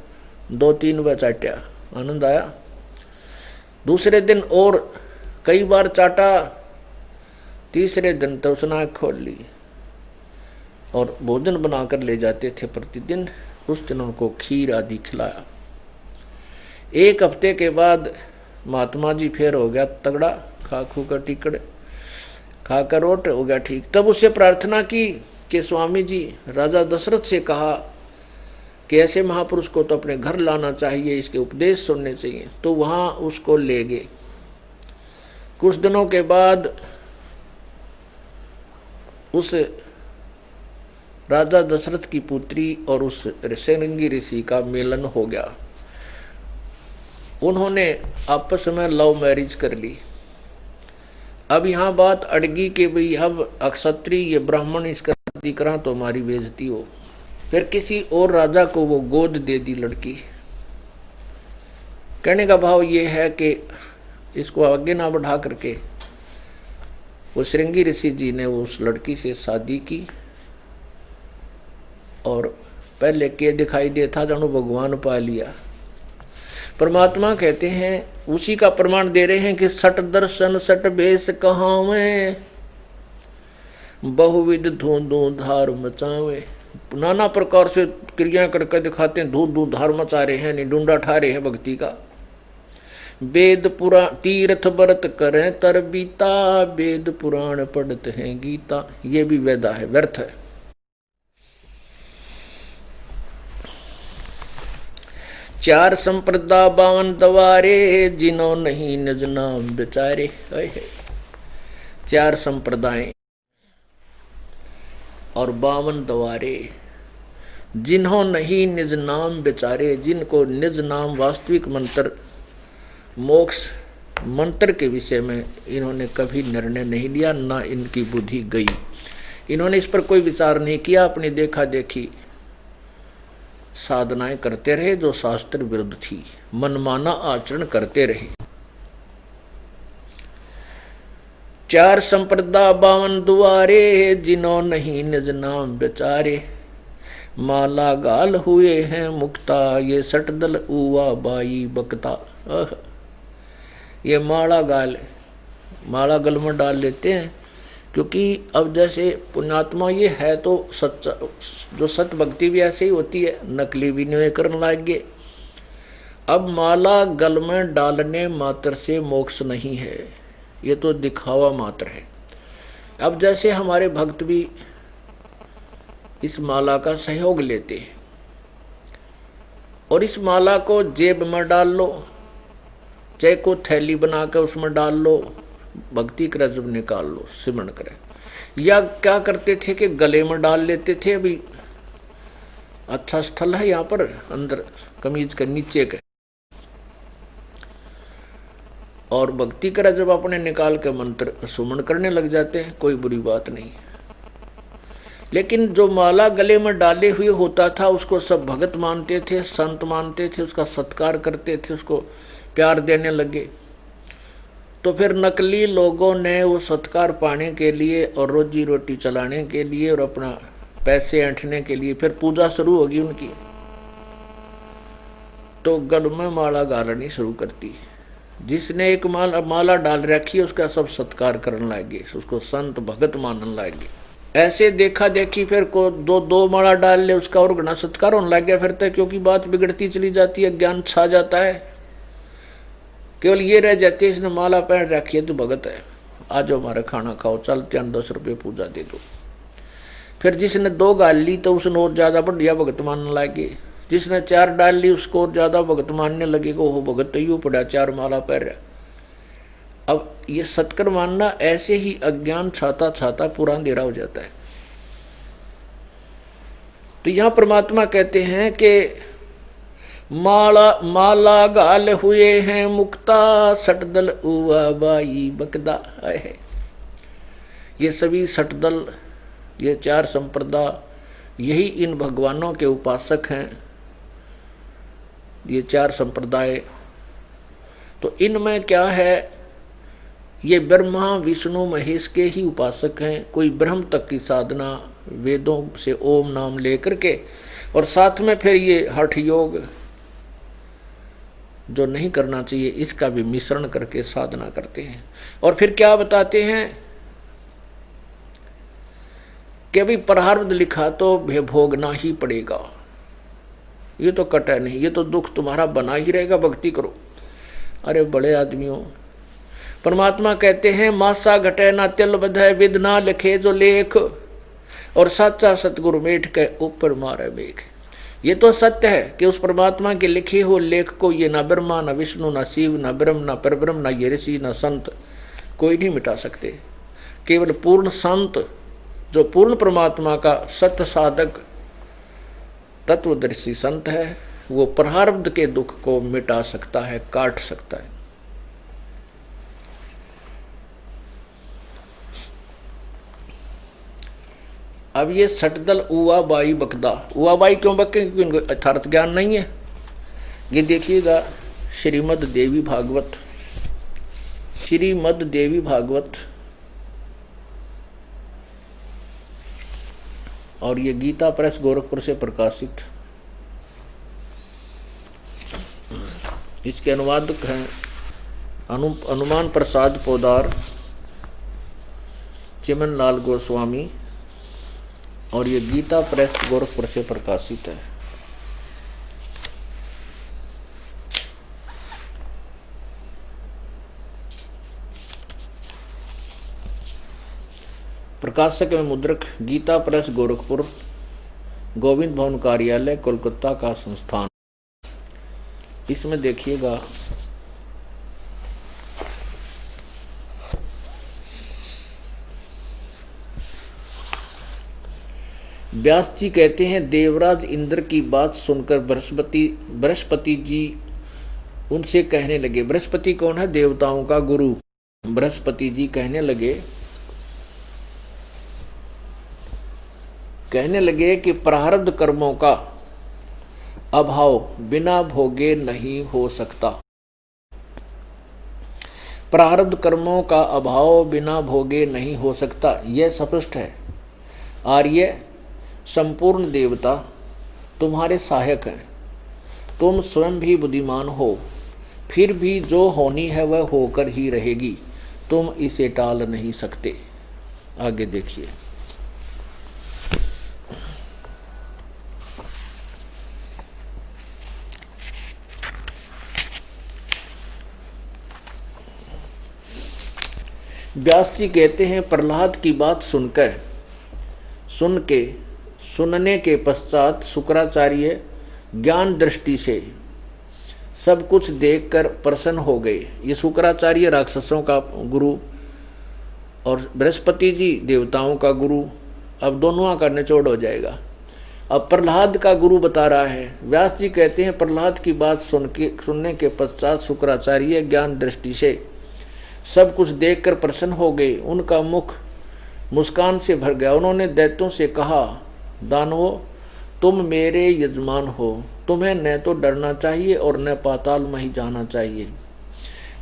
2-3 बार चाटा, आनंद आया। दूसरे दिन और कई बार चाटा, तीसरे दिन तो उसने आँख खोल ली और भोजन बनाकर ले जाते थे प्रतिदिन। उस दिन उनको खीर आदि खिलाया। 1 हफ्ते के बाद महात्मा जी फिर हो गया तगड़ा, खा खू कर टिकड़ खाकर रोट हो गया ठीक। तब उससे प्रार्थना की कि स्वामी जी, राजा दशरथ से कहा कि ऐसे महापुरुष को तो अपने घर लाना चाहिए, इसके उपदेश सुनने चाहिए। तो वहां उसको ले गए। कुछ दिनों के बाद उस राजा दशरथ की पुत्री और उस श्रृंगी ऋषि का मिलन हो गया। उन्होंने आपस में लव मैरिज कर ली। अब यहाँ बात अड़गी कि भाई अब अक्षत्रिय ब्राह्मण इसका शादी करा तो हमारी बेइज्जती हो। फिर किसी और राजा को वो गोद दे दी लड़की। कहने का भाव ये है कि इसको आगे ना बढ़ा करके वो श्रृंगी ऋषि जी ने उस लड़की से शादी की, और पहले के दिखाई देता जानो भगवान पा लिया। परमात्मा कहते हैं, उसी का प्रमाण दे रहे हैं कि सट दर्शन सट भेष कहावे, बहुविध धूं धार मचावे। नाना प्रकार से क्रिया करके दिखाते हैं, धूं धार मचा रहे हैं, नहीं डूंडा ठा रहे हैं भक्ति का। वेद पुराण तीर्थ व्रत करें तर बीता, वेद पुराण पढ़ते हैं गीता। ये भी वेदा है, व्यर्थ है। चार संप्रदा 52 दवारे, जिन्हों नहीं निज नाम बेचारे। 4 संप्रदाय और 52 दवारे, जिन्हों नहीं निज नाम बेचारे, जिनको निज नाम वास्तविक मंत्र मोक्ष मंत्र के विषय में इन्होंने कभी निर्णय नहीं लिया, ना इनकी बुद्धि गई। इन्होंने इस पर कोई विचार नहीं किया, अपनी देखा देखी साधनाएं करते रहे जो शास्त्र विरुद्ध थी, मनमाना आचरण करते रहे। 4 संप्रदा 52 दुआरे, जिन्हों नहीं निज नाम बेचारे। माला गाल हुए हैं मुक्ता, ये सटदल उवा बाई बकता। ये माला गल में डाल लेते हैं, क्योंकि अब जैसे पुण्यात्मा ये है तो सच्चा, जो सत भक्ति भी ऐसे ही होती है, नकली भी नहीं करने लगे। अब माला गल में डालने मात्र से मोक्ष नहीं है, ये तो दिखावा मात्र है। अब जैसे हमारे भक्त भी इस माला का सहयोग लेते हैं, और इस माला को जेब में डाल लो, चाहे को थैली बना कर उसमें डाल लो, भक्ति का जब निकाल लो, सिमरण करें। या क्या करते थे कि गले में डाल लेते थे। अभी अच्छा स्थल है यहाँ पर, अंदर कमीज के नीचे के, और भक्ति करा जब अपने निकाल के मंत्र सुमन करने लग जाते हैं, कोई बुरी बात नहीं। लेकिन जो माला गले में डाले हुए होता था उसको सब भगत मानते थे, संत मानते थे, उसका सत्कार करते थे, उसको प्यार देने लगे। तो फिर नकली लोगों ने वो सत्कार पाने के लिए और रोजी रोटी चलाने के लिए और अपना पैसे ऐंठने के लिए फिर पूजा शुरू होगी उनकी, तो गल में माला गालनी शुरू करती। जिसने एक माला डाल रखी है उसका सब सत्कार करने लगे, उसको संत भगत मानने लगे। ऐसे देखा देखी फिर को दो माला डाल ले, उसका और घना सत्कार होने लग गया फिर तक, क्योंकि बात बिगड़ती चली जाती है, ज्ञान छा जाता है। केवल ये रह जाती है इसने माला पहन रखी है तो भगत है, आज हमारा खाना खाओ, चलते हैं 10 रुपये पूजा दे दो। फिर जिसने 2 गाल ली तो उसने और ज्यादा बढ़िया भगत मानने लगे, जिसने 4 डाल ली उसको और ज्यादा भगत मानने लगे, को हो भगत तो यूं पड़ा 4 माला पहन रहा। अब ये सत्कर मानना ऐसे ही अज्ञान छाता छाता पूरा अंधेरा हो जाता है। तो यहां परमात्मा कहते हैं कि माला गाल हुए हैं मुक्ता, सटदल उवा बाई बकदा है। ये सभी सटदल, ये 4 संप्रदा, यही इन भगवानों के उपासक हैं, ये 4 संप्रदाय। तो इनमें क्या है, ये ब्रह्मा विष्णु महेश के ही उपासक हैं। कोई ब्रह्म तक की साधना वेदों से ओम नाम लेकर के, और साथ में फिर ये हठ योग जो नहीं करना चाहिए इसका भी मिश्रण करके साधना करते हैं। और फिर क्या बताते हैं कि अभी प्रारब्ध लिखा तो भोगना ही पड़ेगा, ये तो कटा नहीं, ये तो दुख तुम्हारा बना ही रहेगा, भक्ति करो। अरे बड़े आदमियों, परमात्मा कहते हैं मासा घटे ना तिल बधे, विद ना लिखे जो लेख, और सच्चा सतगुरु मेठ के ऊपर मारे मेघ। ये तो सत्य है कि उस परमात्मा के लिखे हुए लेख को ये ना ब्रह्मा ना विष्णु ना शिव ना ब्रह्म ना परब्रह्म ना ये ऋषि ना संत कोई नहीं मिटा सकते। केवल पूर्ण संत, जो पूर्ण परमात्मा का सत्य साधक तत्वदर्शी संत है, वो प्रारब्ध के दुख को मिटा सकता है, काट सकता है। अब ये सटदल उवा बाई बकदा, उवा बाई क्यों बके, क्योंकि इनको यथार्थ ज्ञान नहीं है। ये देखिएगा श्रीमद् देवी भागवत, श्रीमद् देवी भागवत, और ये गीता प्रेस गोरखपुर से प्रकाशित। इसके अनुवादक हैं हनुमान प्रसाद पोदार, चिमन लाल गोस्वामी, और ये गीता प्रेस गोरखपुर से प्रकाशित है। प्रकाशक में मुद्रक गीता प्रेस गोरखपुर, गोविंद भवन कार्यालय कोलकाता का संस्थान। इसमें देखिएगा व्यास जी कहते हैं, देवराज इंद्र की बात सुनकर बृहस्पति जी उनसे कहने लगे। बृहस्पति कौन है? देवताओं का गुरु। बृहस्पति जी कहने लगे कहने लगे कि प्रारब्ध कर्मों का अभाव बिना भोगे नहीं हो सकता। प्रारब्ध कर्मों का अभाव बिना भोगे नहीं हो सकता, यह स्पष्ट है। आर्य संपूर्ण देवता तुम्हारे सहायक हैं। तुम स्वयं भी बुद्धिमान हो, फिर भी जो होनी है वह होकर ही रहेगी, तुम इसे टाल नहीं सकते। आगे देखिए। व्यास जी कहते हैं, प्रहलाद की बात सुनने के पश्चात शुक्राचार्य ज्ञान दृष्टि से सब कुछ देखकर प्रसन्न हो गए। ये शुक्राचार्य राक्षसों का गुरु और बृहस्पति जी देवताओं का गुरु, अब दोनों का निचोड़ हो जाएगा। अब प्रहलाद का गुरु बता रहा है। व्यास जी कहते हैं, प्रहलाद की बात सुनने के पश्चात शुक्राचार्य ज्ञान दृष्टि से सब कुछ देखकर प्रसन्न हो गए। उनका मुख मुस्कान से भर गया। उन्होंने दैत्यों से कहा, दानवों, तुम मेरे यजमान हो, तुम्हें न तो डरना चाहिए और न पाताल में ही जाना चाहिए।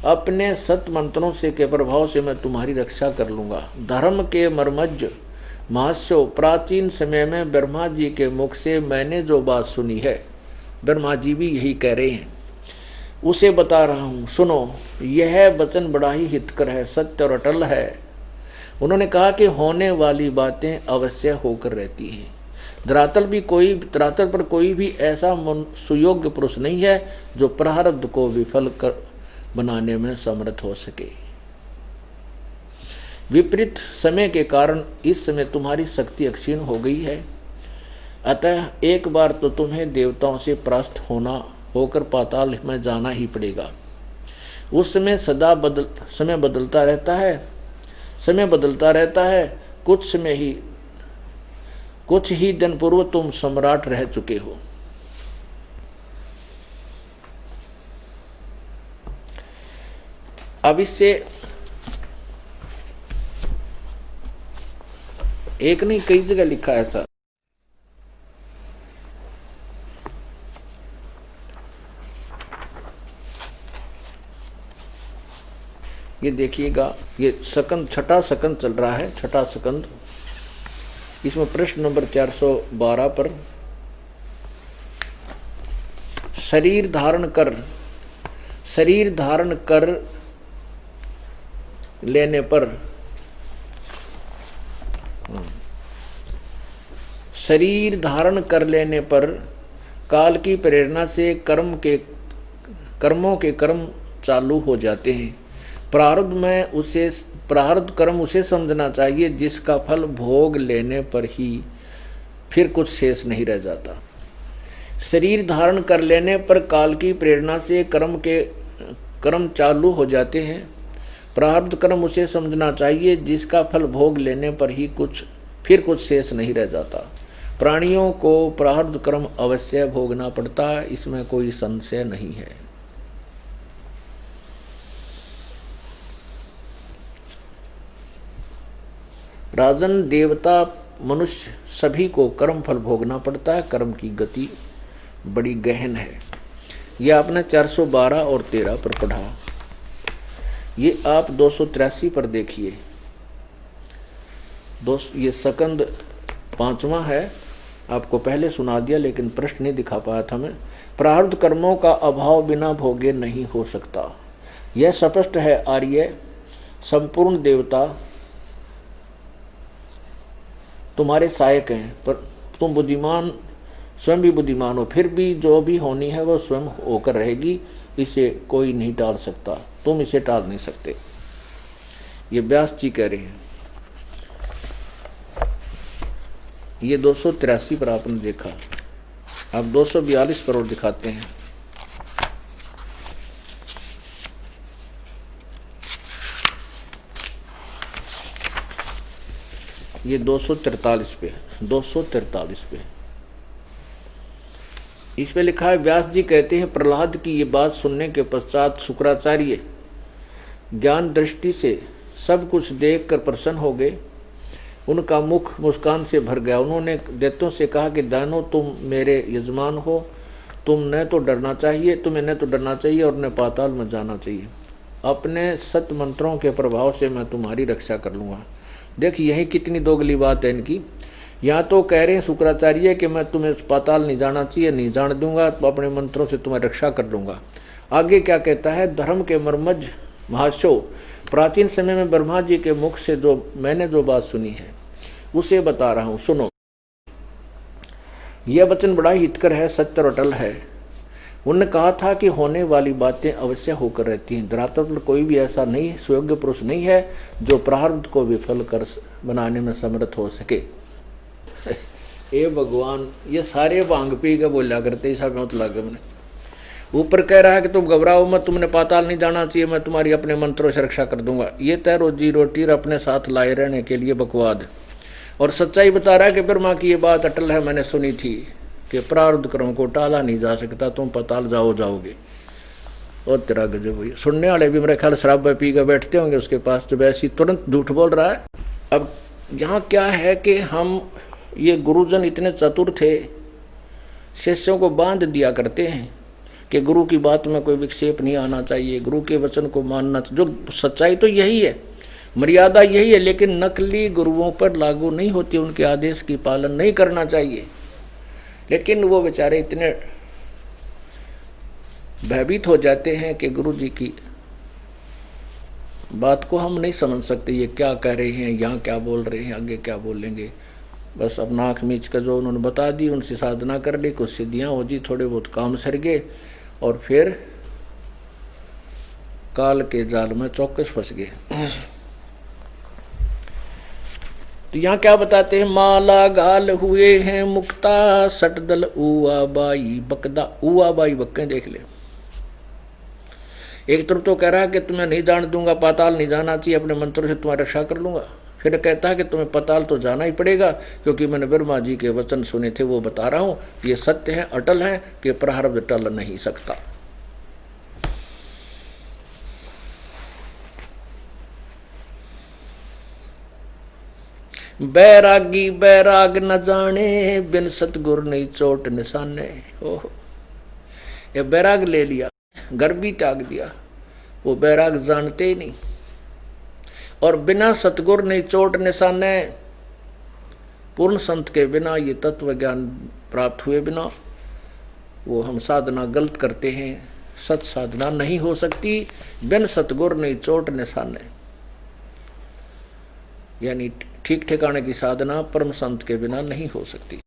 अपने सत मंत्रों से के प्रभाव से मैं तुम्हारी रक्षा कर लूंगा। धर्म के मर्मज्ञ महास्यो, प्राचीन समय में ब्रह्मा जी के मुख से मैंने जो बात सुनी है, ब्रह्मा जी भी यही कह रहे हैं, उसे बता रहा हूँ, सुनो। यह वचन बड़ा ही हितकर है, सत्य और अटल है। उन्होंने कहा कि होने वाली बातें अवश्य होकर रहती हैं। धरातल पर कोई भी ऐसा सुयोग्य पुरुष नहीं है जो प्रारब्ध को विफल कर बनाने में समर्थ हो सके। विपरीत समय के कारण इस समय तुम्हारी शक्ति क्षीण हो गई है, अतः एक बार तो तुम्हें देवताओं से परास्त होकर पाताल में जाना ही पड़ेगा। उस समय समय बदलता रहता है। कुछ ही दिन पूर्व तुम सम्राट रह चुके हो। अब इससे एक नहीं कई जगह लिखा है ऐसा। ये देखिएगा, ये सकंद, छठा सकंद चल रहा है, छठा सकंद। इसमें प्रश्न नंबर 412 पर शरीर धारण कर लेने पर काल की प्रेरणा से कर्मों के कर्म चालू हो जाते हैं। प्रारब्ध कर्म उसे समझना चाहिए जिसका फल भोग लेने पर ही फिर कुछ शेष नहीं रह जाता। शरीर धारण कर लेने पर काल की प्रेरणा से कर्म चालू हो जाते हैं। प्रारब्ध कर्म उसे समझना चाहिए जिसका फल भोग लेने पर ही फिर कुछ शेष नहीं रह जाता। प्राणियों को प्रारब्ध कर्म अवश्य भोगना पड़ता है, इसमें कोई संशय नहीं है। राजन, देवता, मनुष्य सभी को कर्म फल भोगना पड़ता है। कर्म की गति बड़ी गहन है। यह आपने 412 और 13 पर पढ़ा। ये आप 283 पर देखिए। ये सकंद 5वां है, आपको पहले सुना दिया लेकिन प्रश्न नहीं दिखा पाया था मैं। प्रारब्ध कर्मों का अभाव बिना भोगे नहीं हो सकता, यह स्पष्ट है। आर्य संपूर्ण देवता तुम्हारे सहायक हैं, पर तुम स्वयं भी बुद्धिमान हो, फिर भी जो भी होनी है वह स्वयं होकर रहेगी, इसे कोई नहीं टाल सकता, तुम इसे टाल नहीं सकते। ये व्यास जी कह रहे हैं। ये 283 पर आपने देखा, अब 242 पर और दिखाते हैं। ये 243 पे, 243 पे इस पे लिखा है, व्यास जी कहते हैं, प्रहलाद की ये बात सुनने के पश्चात शुक्राचार्य ज्ञान दृष्टि से सब कुछ देखकर प्रसन्न हो गए। उनका मुख मुस्कान से भर गया। उन्होंने दैत्यों से कहा कि दानव, तुम मेरे यजमान हो, तुम्हें न तो डरना चाहिए और न पाताल में जाना चाहिए। अपने सत मंत्रों के प्रभाव से मैं तुम्हारी रक्षा कर लूँगा। देखिए यही कितनी दोगली बात है इनकी। यहाँ तो कह रहे हैं शुक्राचार्य कि मैं तुम्हें पाताल नहीं जाना चाहिए, नहीं जान दूंगा, तो अपने मंत्रों से तुम्हें रक्षा कर लूँगा। आगे क्या कहता है, धर्म के मर्मज महाशो, प्राचीन समय में ब्रह्मा जी के मुख से मैंने जो बात सुनी है उसे बता रहा हूँ, सुनो। यह वचन बड़ा हितकर है, सत्य और अटल है। उन्होंने कहा था कि होने वाली बातें अवश्य होकर रहती हैं। धरातल पर कोई भी ऐसा नहीं, सुयोग्य पुरुष नहीं है जो प्रारब्ध को विफल कर बनाने में समर्थ हो सके। ए भगवान, ये सारे भांग पी के बोला करते, ऐसा मत लगे मैंने। ऊपर कह रहा है कि तुम घबराओ मत, तुमने पाताल नहीं जाना चाहिए, मैं तुम्हारी अपने मंत्रों से रक्षा कर दूंगा। ये तय रोजी रोटी अपने साथ लाए रहने के लिए बकवाद। और सच्चाई बता रहा है कि ब्रह्मा की ये बात अटल है, मैंने सुनी थी कि प्रारब्ध कर्म को टाला नहीं जा सकता, तुम पाताल जाओगे। और तेरा गजब हुई। सुनने वाले भी मेरे ख्याल शराब पी कर बैठते होंगे उसके पास, जब ऐसी तुरंत झूठ बोल रहा है। अब यहाँ क्या है कि हम ये गुरुजन इतने चतुर थे, शिष्यों को बांध दिया करते हैं कि गुरु की बात में कोई विक्षेप नहीं आना चाहिए, गुरु के वचन को मानना। जो सच्चाई तो यही है, मर्यादा यही है, लेकिन नकली गुरुओं पर लागू नहीं होती, उनके आदेश की पालन नहीं करना चाहिए। लेकिन वो बेचारे इतने भयभीत हो जाते हैं कि गुरु जी की बात को हम नहीं समझ सकते, ये क्या कह रहे हैं, यहाँ क्या बोल रहे हैं, आगे क्या बोलेंगे। बस अपना आँख मीच कर जो उन्होंने बता दी, उनसे साधना कर ली, कुछ सिद्धियाँ हो जी, थोड़े बहुत काम सर गए और फिर काल के जाल में चौकस फंस गए। तो यहाँ क्या बताते हैं, माला गाल हुए हैं मुक्ता, सटदल उआ बाई बकदा। उआ बाई बक्के देख ले। एक तरफ तो कह रहा है कि तुम्हें नहीं जान दूंगा, पाताल नहीं जाना चाहिए, अपने मंत्रों से तुम्हारी रक्षा कर लूंगा। फिर कहता है कि तुम्हें पाताल तो जाना ही पड़ेगा, क्योंकि मैंने ब्रह्मा जी के वचन सुने थे, वो बता रहा हूं। ये सत्य है, अटल है कि प्रारब्ध टल नहीं सकता। बैरागी बैराग न जाने, बिन सतगुर नहीं चोट निशाने। ओह, ये बैराग ले लिया, घर भी त्याग दिया, वो बैराग जानते ही नहीं। और बिना सतगुर नहीं चोट निशाने, पूर्ण संत के बिना, ये तत्व ज्ञान प्राप्त हुए बिना वो हम साधना गलत करते हैं। सत साधना नहीं हो सकती बिन सतगुर नहीं चोट निशाने, यानी ठीक ठिकाने की साधना परम संत के बिना नहीं हो सकती।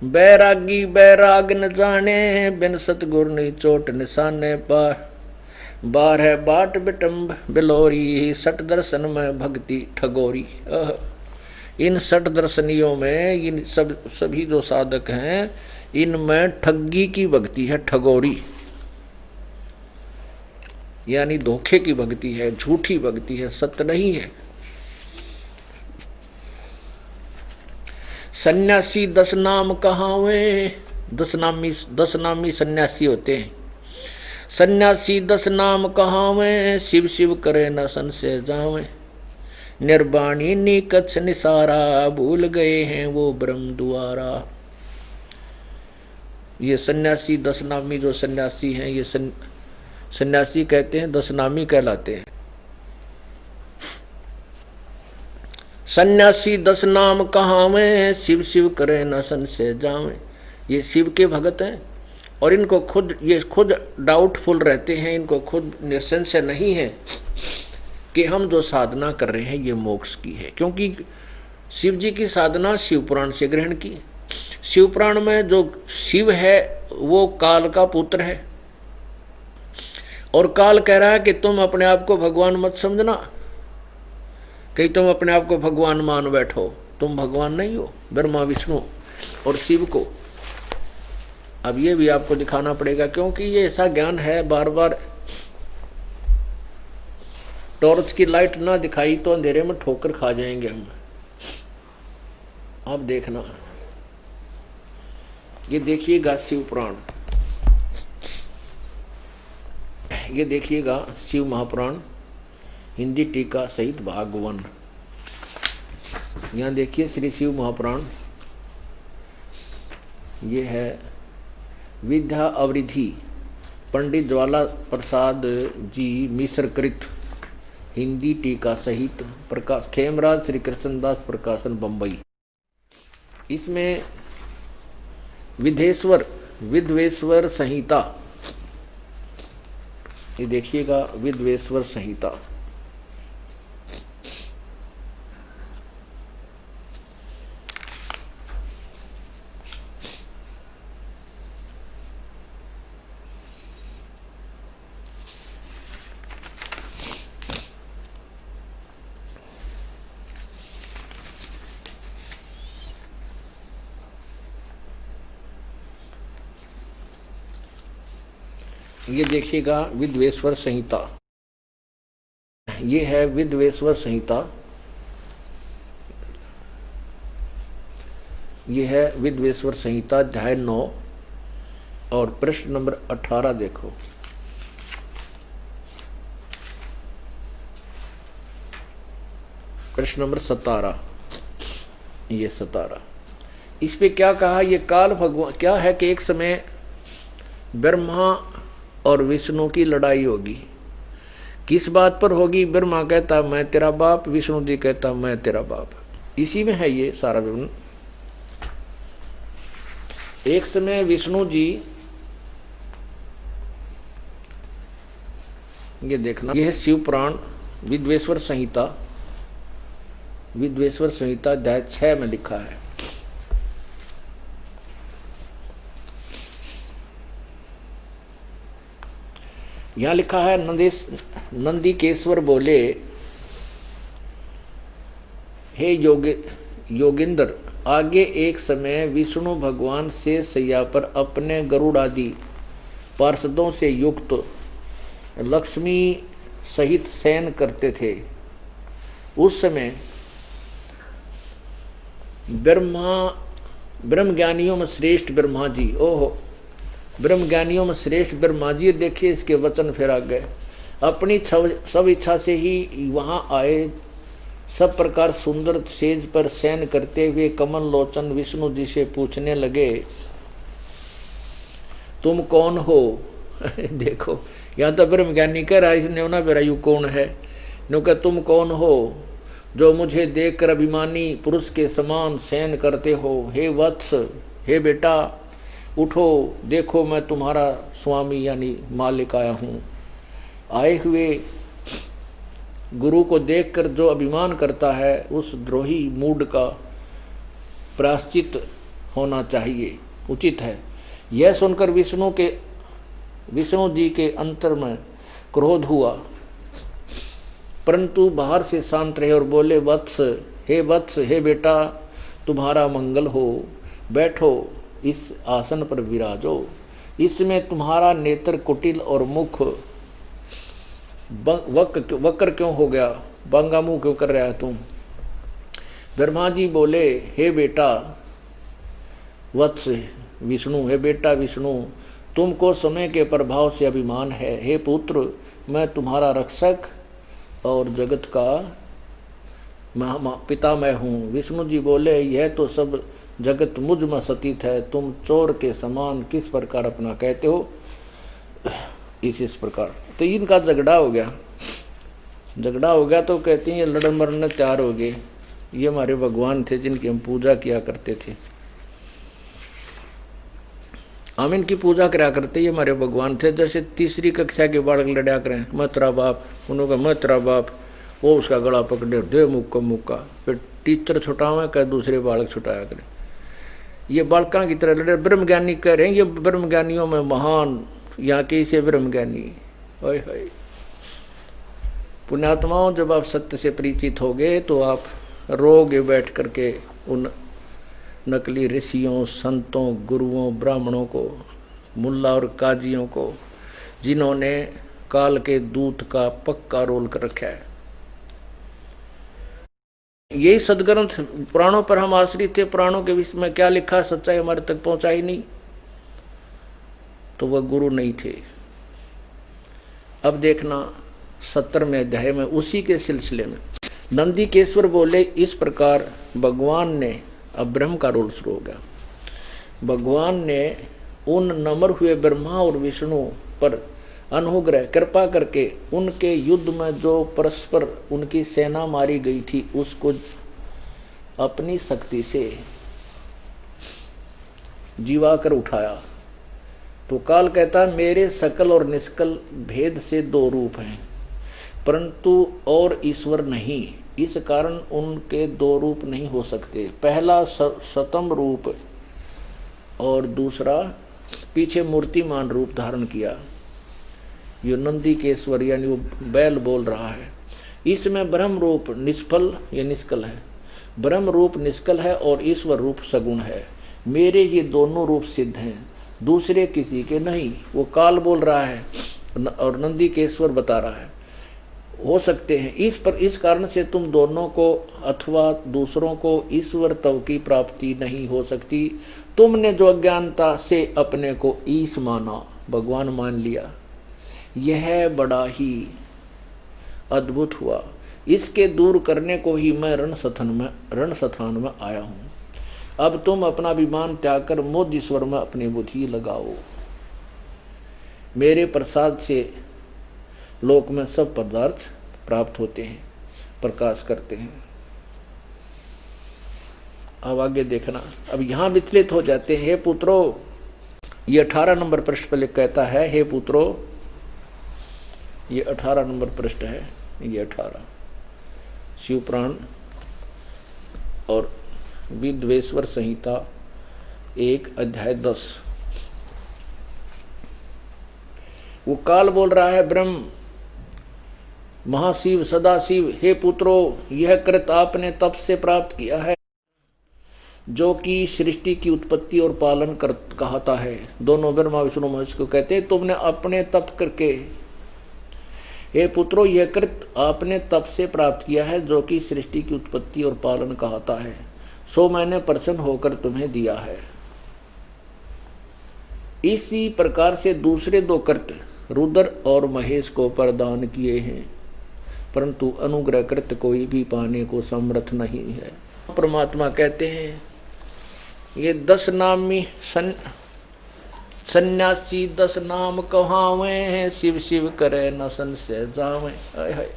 बैरागी बैराग न जाने, बिन सतगुर नहीं चोट निशाने। बार है बाट बिटम्ब बिलोरी, सट दर्शन में भक्ति ठगोरी। इन सट दर्शनियों में इन सभी जो साधक हैं, इनमें ठगी की भक्ति है, ठगोरी यानी धोखे की भक्ति है, झूठी भक्ति है, सत्य नहीं है। सन्यासी 10 नाम कहावे, 10 नामी सन्यासी होते हैं। सन्यासी 10 नाम कहावे, शिव शिव करे न संशय जावे। निर्वाणी निकच्छ निसारा, भूल गए हैं वो ब्रह्म द्वारा। ये सन्यासी 10 नामी जो सन्यासी हैं, ये सन्यासी कहते हैं, 10 नामी कहलाते हैं। सन्यासी 10 नाम कहावे, शिव शिव करे न संशय जावे। ये शिव के भगत हैं और इनको खुद डाउटफुल रहते हैं, इनको खुद निसंशय नहीं है कि हम जो साधना कर रहे हैं ये मोक्ष की है, क्योंकि शिव जी की साधना शिव पुराण से ग्रहण की। शिव पुराण में जो शिव है वो काल का पुत्र है, और काल कह रहा है कि तुम अपने आप को भगवान मत समझना, कहीं तुम अपने आप को भगवान मान बैठो, तुम भगवान नहीं हो। ब्रह्मा विष्णु और शिव को अब ये भी आपको दिखाना पड़ेगा, क्योंकि ये ऐसा ज्ञान है, बार बार टॉर्च की लाइट ना दिखाई तो अंधेरे में ठोकर खा जाएंगे हम। आप देखना, ये देखिएगा शिव पुराण, ये देखिएगा शिव महापुराण हिंदी टीका सहित भाग 1। यहाँ देखिए श्री शिव महापुराण, ये है विद्या अवरिधि पंडित ज्वाला प्रसाद जी मिश्र कृत हिंदी टीका सहित प्रकाश खेमराज श्री कृष्णदास प्रकाशन बम्बई। इसमें विद्वेश्वर संहिता, ये देखिएगा विद्वेश्वर संहिता। ये देखिएगा विद्वेश्वर संहिता, ये है विद्वेश्वर संहिता, ये है विद्वेश्वर संहिता अध्याय 9 और प्रश्न नंबर 18 देखो। प्रश्न नंबर 17, ये 17 इस पे क्या कहा, ये काल भगवान क्या है कि एक समय ब्रह्मा और विष्णु की लड़ाई होगी। किस बात पर होगी? ब्रह्मा कहता मैं तेरा बाप, विष्णु जी कहता मैं तेरा बाप। इसी में है ये सारा विवरण। एक समय विष्णु जी, ये देखना, यह शिव पुराण विद्वेश्वर संहिता, विद्वेश्वर संहिता अध्याय 6 में लिखा है। यहां लिखा है नंदीकेश्वर बोले, हे योगिंद्र, आगे एक समय विष्णु भगवान से सैया पर अपने गरुड़ आदि पार्षदों से युक्त लक्ष्मी सहित शयन करते थे। उस समय ब्रह्मज्ञानियों में श्रेष्ठ ब्रह्मा जी, ओहो, ब्रह्मज्ञानियों में श्रेष्ठ ब्रह्मा जी, देखिए इसके वचन फिर आ गए। अपनी सब इच्छा से ही वहां आए, सब प्रकार सुंदर सेज पर शयन करते हुए कमल लोचन विष्णु जी से पूछने लगे, तुम कौन हो? देखो यहाँ तो ब्रह्मज्ञानी कह रहा है, इसने ना बेरा यू कौन है, नो कह तुम कौन हो जो मुझे देखकर अभिमानी पुरुष के समान शयन करते हो? हे वत्स, हे बेटा, उठो, देखो मैं तुम्हारा स्वामी यानी मालिक आया हूँ। आए हुए गुरु को देखकर जो अभिमान करता है उस द्रोही मूड का प्रायश्चित होना चाहिए, उचित है। यह सुनकर विष्णु जी के अंतर में क्रोध हुआ, परंतु बाहर से शांत रहे और बोले, वत्स, हे बेटा, तुम्हारा मंगल हो, बैठो, इस आसन पर विराजो। इसमें तुम्हारा नेत्र कुटिल और मुख वक्र क्यों हो गया? बंगा मुंह क्यों कर रहा है तुम? ब्रह्मा जी बोले, हे बेटा वत्स विष्णु, हे बेटा विष्णु, तुमको समय के प्रभाव से अभिमान है। हे पुत्र, मैं तुम्हारा रक्षक और जगत का पिता मैं हूँ। विष्णु जी बोले, यह तो सब जगत मुझ में सतीत है, तुम चोर के समान किस प्रकार अपना कहते हो? इस प्रकार तो इनका झगड़ा हो गया तो कहती हैं ये लड़न मरने तैयार हो गए। ये हमारे भगवान थे जिनकी हम पूजा किया करते थे, हम इनकी पूजा करा करते, ये हमारे भगवान थे। जैसे तीसरी कक्षा के बालक लड़ा करें, मैं तेरा बाप, उन्होंने कहा मैं तेरा बाप, वो उसका गला पकड़े दे मुक्का, फिर टीचर छुटावे कह दूसरे बालक छुटाया करें। ये बालका की तरह लड़े। ब्रह्मज्ञानी कह रहे हैं ये ब्रह्मज्ञानियों में महान, यहाँ के इसे ब्रह्मज्ञानी। ओए होए पुण्यात्माओं, जब आप सत्य से परिचित हो गए तो आप रोगे बैठ करके उन नकली ऋषियों, संतों, गुरुओं, ब्राह्मणों को, मुल्ला और काजियों को, जिन्होंने काल के दूत का पक्का रोल कर रखा है। यही सदग्रंथ पुराणों पर हम आश्रित थे। पुराणों के विषय में क्या लिखा, सच्चाई हमारे तक पहुंचाई नहीं तो वह गुरु नहीं थे। अब देखना 70वें अध्याय में उसी के सिलसिले में नंदीकेश्वर बोले, इस प्रकार भगवान ने, अब ब्रह्म का रोल शुरू हो गया, भगवान ने उन नम्र हुए ब्रह्मा और विष्णु पर अनुग्रह कृपा करके उनके युद्ध में जो परस्पर उनकी सेना मारी गई थी उसको अपनी शक्ति से जीवा कर उठाया। तो काल कहता, मेरे सकल और निष्कल भेद से दो रूप हैं, परंतु और ईश्वर नहीं, इस कारण उनके दो रूप नहीं हो सकते। पहला सतम रूप और दूसरा पीछे मूर्तिमान रूप धारण किया। ये नंदीकेश्वर यानी वो बैल बोल रहा है। इसमें ब्रह्म रूप निष्फल या निष्कल है, ब्रह्म रूप निष्कल है और ईश्वर रूप सगुण है। मेरे ये दोनों रूप सिद्ध हैं, दूसरे किसी के नहीं। वो काल बोल रहा है और नंदीकेश्वर बता रहा है, हो सकते हैं इस कारण से तुम दोनों को अथवा दूसरों को ईश्वर तव की प्राप्ति नहीं हो सकती। तुमने जो अज्ञानता से अपने को ईश माना, भगवान मान लिया, यह बड़ा ही अद्भुत हुआ। इसके दूर करने को ही मैं रणस्थान में आया हूं। अब तुम अपना अभिमान त्याग कर मुझ ईश्वर में अपनी बुद्धि लगाओ। मेरे प्रसाद से लोक में सब पदार्थ प्राप्त होते हैं, प्रकाश करते हैं। अब आगे देखना, अब यहां विचलित हो जाते हैं। हे पुत्रो, ये 18 नंबर पृष्ठ पर कहता है, हे पुत्रो, ये 18 नंबर पृष्ठ है, ये 18 शिवपुराण और विद्वेश्वर संहिता 1 अध्याय 10। वो काल बोल रहा है, ब्रह्म महाशिव सदाशिव, हे पुत्रो, यह कृत आपने तप से प्राप्त किया है जो कि सृष्टि की उत्पत्ति और पालन कहता है। दोनों ब्रह्मा विष्णु महेश को कहते हैं, तुमने अपने तप करके, हे पुत्रो, यह कृत आपने तप से प्राप्त किया है जो कि सृष्टि की उत्पत्ति और पालन कहता है, सो मैंने प्रसन्न होकर तुम्हें दिया है। इसी प्रकार से दूसरे दो कृत रुद्र और महेश को प्रदान किए हैं, परंतु अनुग्रह कृत कोई भी पाने को समर्थ नहीं है। परमात्मा कहते हैं, ये 10 नामी सन्यासी 10 नाम कहावे हैं, शिव शिव करे न संशय जावे।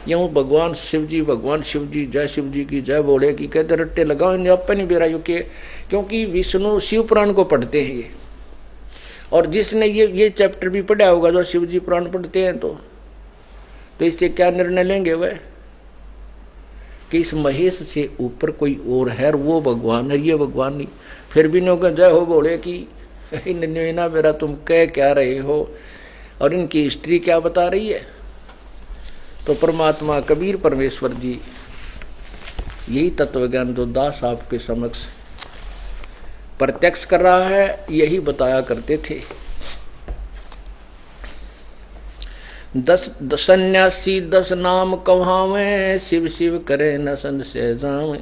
यूं भगवान शिव जी जय शिव जी की जय बोले कि कहते रट्टे लगाओ अपनी बेरायु के, क्योंकि विष्णु शिव पुराण को पढ़ते हैं ये। और जिसने ये चैप्टर भी पढ़ा होगा, जो शिव जी पुराण पढ़ते हैं, तो इससे क्या निर्णय लेंगे वह कि इस महेश से ऊपर कोई और है, वो भगवान है, ये भगवान नहीं। फिर भी नो जय हो बोले कि ना मेरा तुम कह क्या रहे हो और इनकी हिस्ट्री क्या बता रही है। तो परमात्मा कबीर परमेश्वर जी यही तत्वज्ञान जो दास आपके समक्ष प्रत्यक्ष कर रहा है, यही बताया करते थे। 10 सन्यासी 10 नाम कहावे, शिव शिव करे न संशय जावे।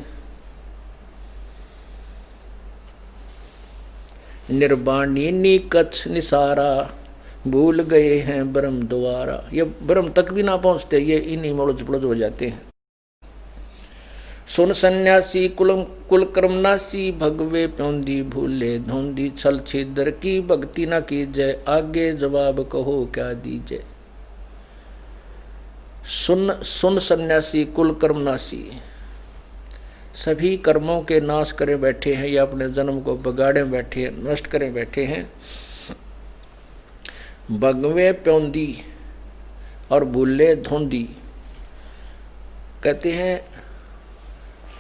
निर्वाणी निकच्छ निसारा, भूल गए हैं ब्रह्म द्वारा। ये ब्रह्म तक भी ना पहुंचते, ये इन्हीं मोड़ पड़ोज हो जाते हैं। सुन सन्यासी कुल कर्मनासी, भगवे प्योंदी भूले धोंदी, छल छिद्र की भक्ति न कीजय, आगे जवाब कहो क्या दीजय। सुन सन्यासी कुल कर्मनासी, सभी कर्मों के नाश करे बैठे हैं या अपने जन्म को बगाड़े बैठे हैं, नष्ट करे बैठे हैं। भगवे प्योंदी और भूले धोंदी, कहते हैं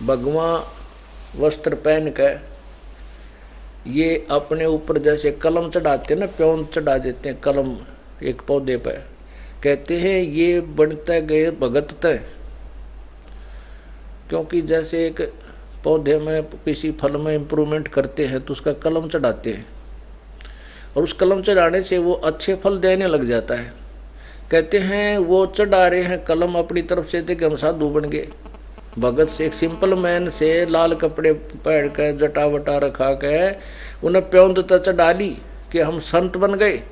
भगवा वस्त्र पहन कर ये अपने ऊपर जैसे कलम चढ़ाते हैं ना, प्योंद चढ़ा देते हैं कलम एक पौधे पर, कहते हैं ये बनते गए भगत तय। क्योंकि जैसे एक पौधे में किसी फल में इम्प्रूवमेंट करते हैं तो उसका कलम चढ़ाते हैं और उस कलम चढ़ाने से वो अच्छे फल देने लग जाता है। कहते हैं वो चढ़ा रहे हैं कलम अपनी तरफ से थे कि हम साधु बन गए। भगत से एक सिंपल मैन से लाल कपड़े पहन कर जटा वटा रखा के उन्हें प्योंद तो चढ़ा ली कि हम संत बन गए,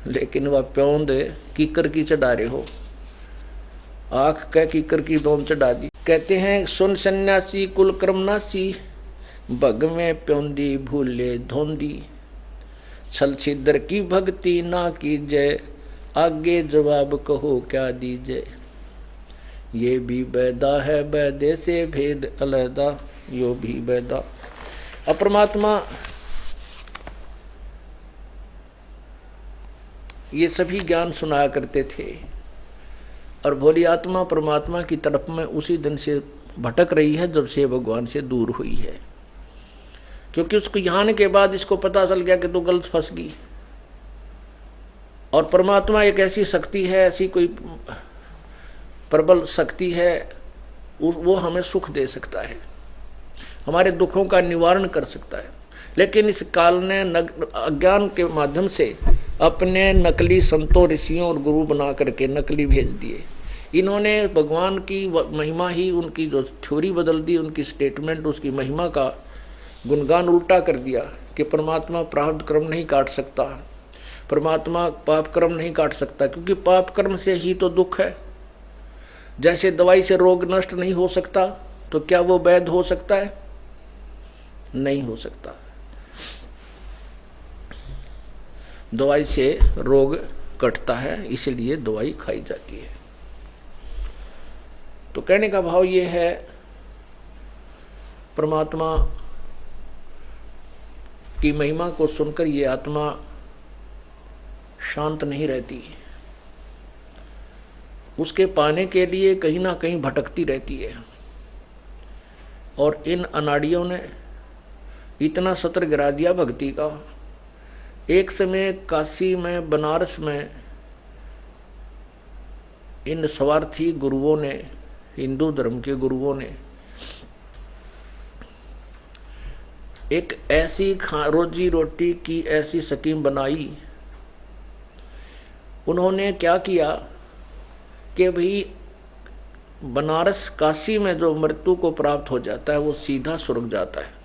लेकिन वह प्योंद कीकर की चढ़ा रहे हो, आंख कह कीकर की बोम चढ़ा दी। कहते हैं सुन सन्यासी कुल क्रमनासी, भग में प्योंदी भूले धोंदी, छल छिद्र की भक्ति ना कीजय, आगे जवाब कहो क्या दीजय। ये भी बैदा है बैदे से भेद अलहदा, यो भी बैदा। अपरमात्मा ये सभी ज्ञान सुनाया करते थे, और भोली आत्मा परमात्मा की तरफ में उसी दिन से भटक रही है जब से भगवान से दूर हुई है, क्योंकि उसको यहाँ आने के बाद इसको पता चल गया कि तू गलत फंस गई। और परमात्मा एक ऐसी शक्ति है, ऐसी कोई प्रबल शक्ति है, वो हमें सुख दे सकता है, हमारे दुखों का निवारण कर सकता है। लेकिन इस काल ने अज्ञान के माध्यम से अपने नकली संतों ऋषियों और गुरु बना करके नकली भेज दिए। इन्होंने भगवान की महिमा ही, उनकी जो थ्योरी बदल दी, उनकी स्टेटमेंट, उसकी महिमा का गुणगान उल्टा कर दिया कि परमात्मा प्रारब्ध कर्म नहीं काट सकता, परमात्मा पाप कर्म नहीं काट सकता, क्योंकि पाप कर्म से ही तो दुख है। जैसे दवाई से रोग नष्ट नहीं हो सकता, तो क्या वो वैध हो सकता है? नहीं हो सकता। दवाई से रोग कटता है, इसलिए दवाई खाई जाती है। तो कहने का भाव ये है, परमात्मा की महिमा को सुनकर ये आत्मा शांत नहीं रहती, उसके पाने के लिए कहीं ना कहीं भटकती रहती है। और इन अनाड़ियों ने इतना सत्र गिरा दिया भक्ति का। एक समय काशी में, बनारस में इन स्वार्थी गुरुओं ने, हिंदू धर्म के गुरुओं ने एक ऐसी रोजी रोटी की ऐसी स्कीम बनाई। उन्होंने क्या किया कि भाई बनारस काशी में जो मृत्यु को प्राप्त हो जाता है वो सीधा स्वर्ग जाता है,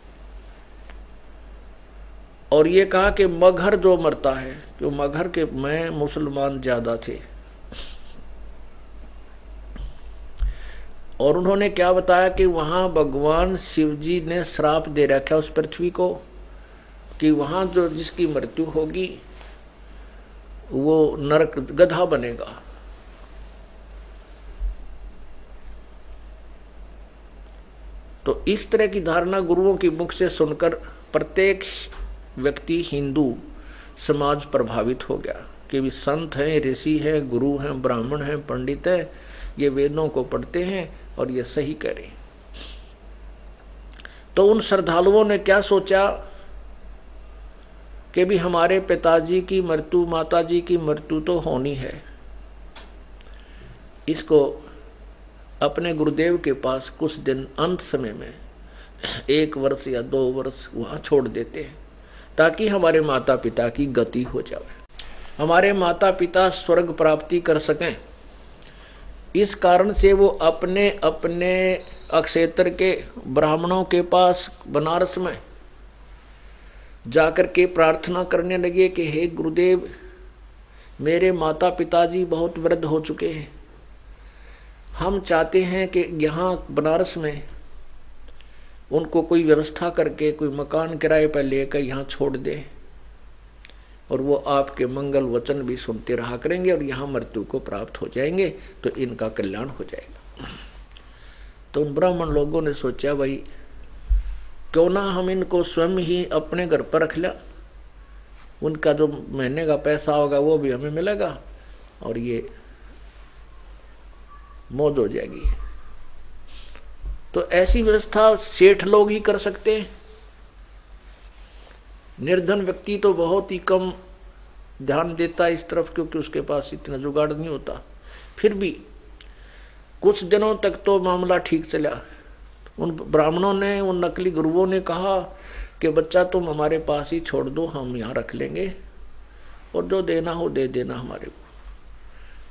और ये कहा कि मगहर जो मरता है, जो मगहर के में मुसलमान ज्यादा थे। और उन्होंने क्या बताया कि वहां भगवान शिव जी ने श्राप दे रखा उस पृथ्वी को कि वहां जो जिसकी मृत्यु होगी वो नरक गधा बनेगा। तो इस तरह की धारणा गुरुओं की मुख से सुनकर प्रत्येक व्यक्ति, हिंदू समाज प्रभावित हो गया कि भी संत हैं, ऋषि हैं, गुरु हैं, ब्राह्मण हैं, पंडित हैं, ये वेदों को पढ़ते हैं और ये सही करें। तो उन श्रद्धालुओं ने क्या सोचा कि भी हमारे पिताजी की मृत्यु, माताजी की मृत्यु तो होनी है, इसको अपने गुरुदेव के पास कुछ दिन अंत समय में 1 वर्ष या 2 वर्ष वहां छोड़ देते हैं, ताकि हमारे माता पिता की गति हो जाए, हमारे माता पिता स्वर्ग प्राप्ति कर सकें। इस कारण से वो अपने अपने अक्षेत्र के ब्राह्मणों के पास बनारस में जाकर के प्रार्थना करने लगे कि हे गुरुदेव, मेरे माता पिताजी बहुत वृद्ध हो चुके हैं, हम चाहते हैं कि यहाँ बनारस में उनको कोई व्यवस्था करके कोई मकान किराए पर लेकर यहाँ छोड़ दे, और वो आपके मंगल वचन भी सुनते रहा करेंगे और यहाँ मृत्यु को प्राप्त हो जाएंगे, तो इनका कल्याण हो जाएगा। तो उन ब्राह्मण लोगों ने सोचा, भाई क्यों ना हम इनको स्वयं ही अपने घर पर रख लिया, उनका जो महीने का पैसा होगा वो भी हमें मिलेगा और ये मौज हो जाएगी। तो ऐसी व्यवस्था सेठ लोग ही कर सकते हैं, निर्धन व्यक्ति तो बहुत ही कम ध्यान देता है इस तरफ, क्योंकि उसके पास इतना जुगाड़ नहीं होता। फिर भी कुछ दिनों तक तो मामला ठीक चला। उन ब्राह्मणों ने, उन नकली गुरुओं ने कहा कि बच्चा तुम हमारे पास ही छोड़ दो, हम यहाँ रख लेंगे और जो देना हो दे देना हमारे को।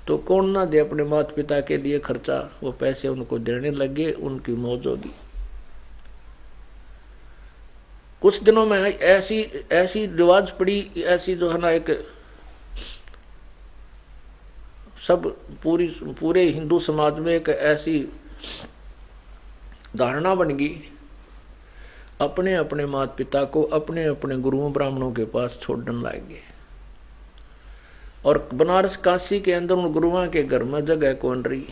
तो कौन ना दे अपने माता पिता के लिए खर्चा, वो पैसे उनको देने लगे, उनकी मौज होगी। कुछ दिनों में ऐसी रिवाज पड़ी, ऐसी जो है ना एक सब पूरे हिंदू समाज में एक ऐसी धारणा बन गई, अपने अपने माता पिता को अपने अपने गुरुओं ब्राह्मणों के पास छोड़ने लाएंगे। और बनारस काशी के अंदर उन गुरुओं के घर में जगह कौन रही।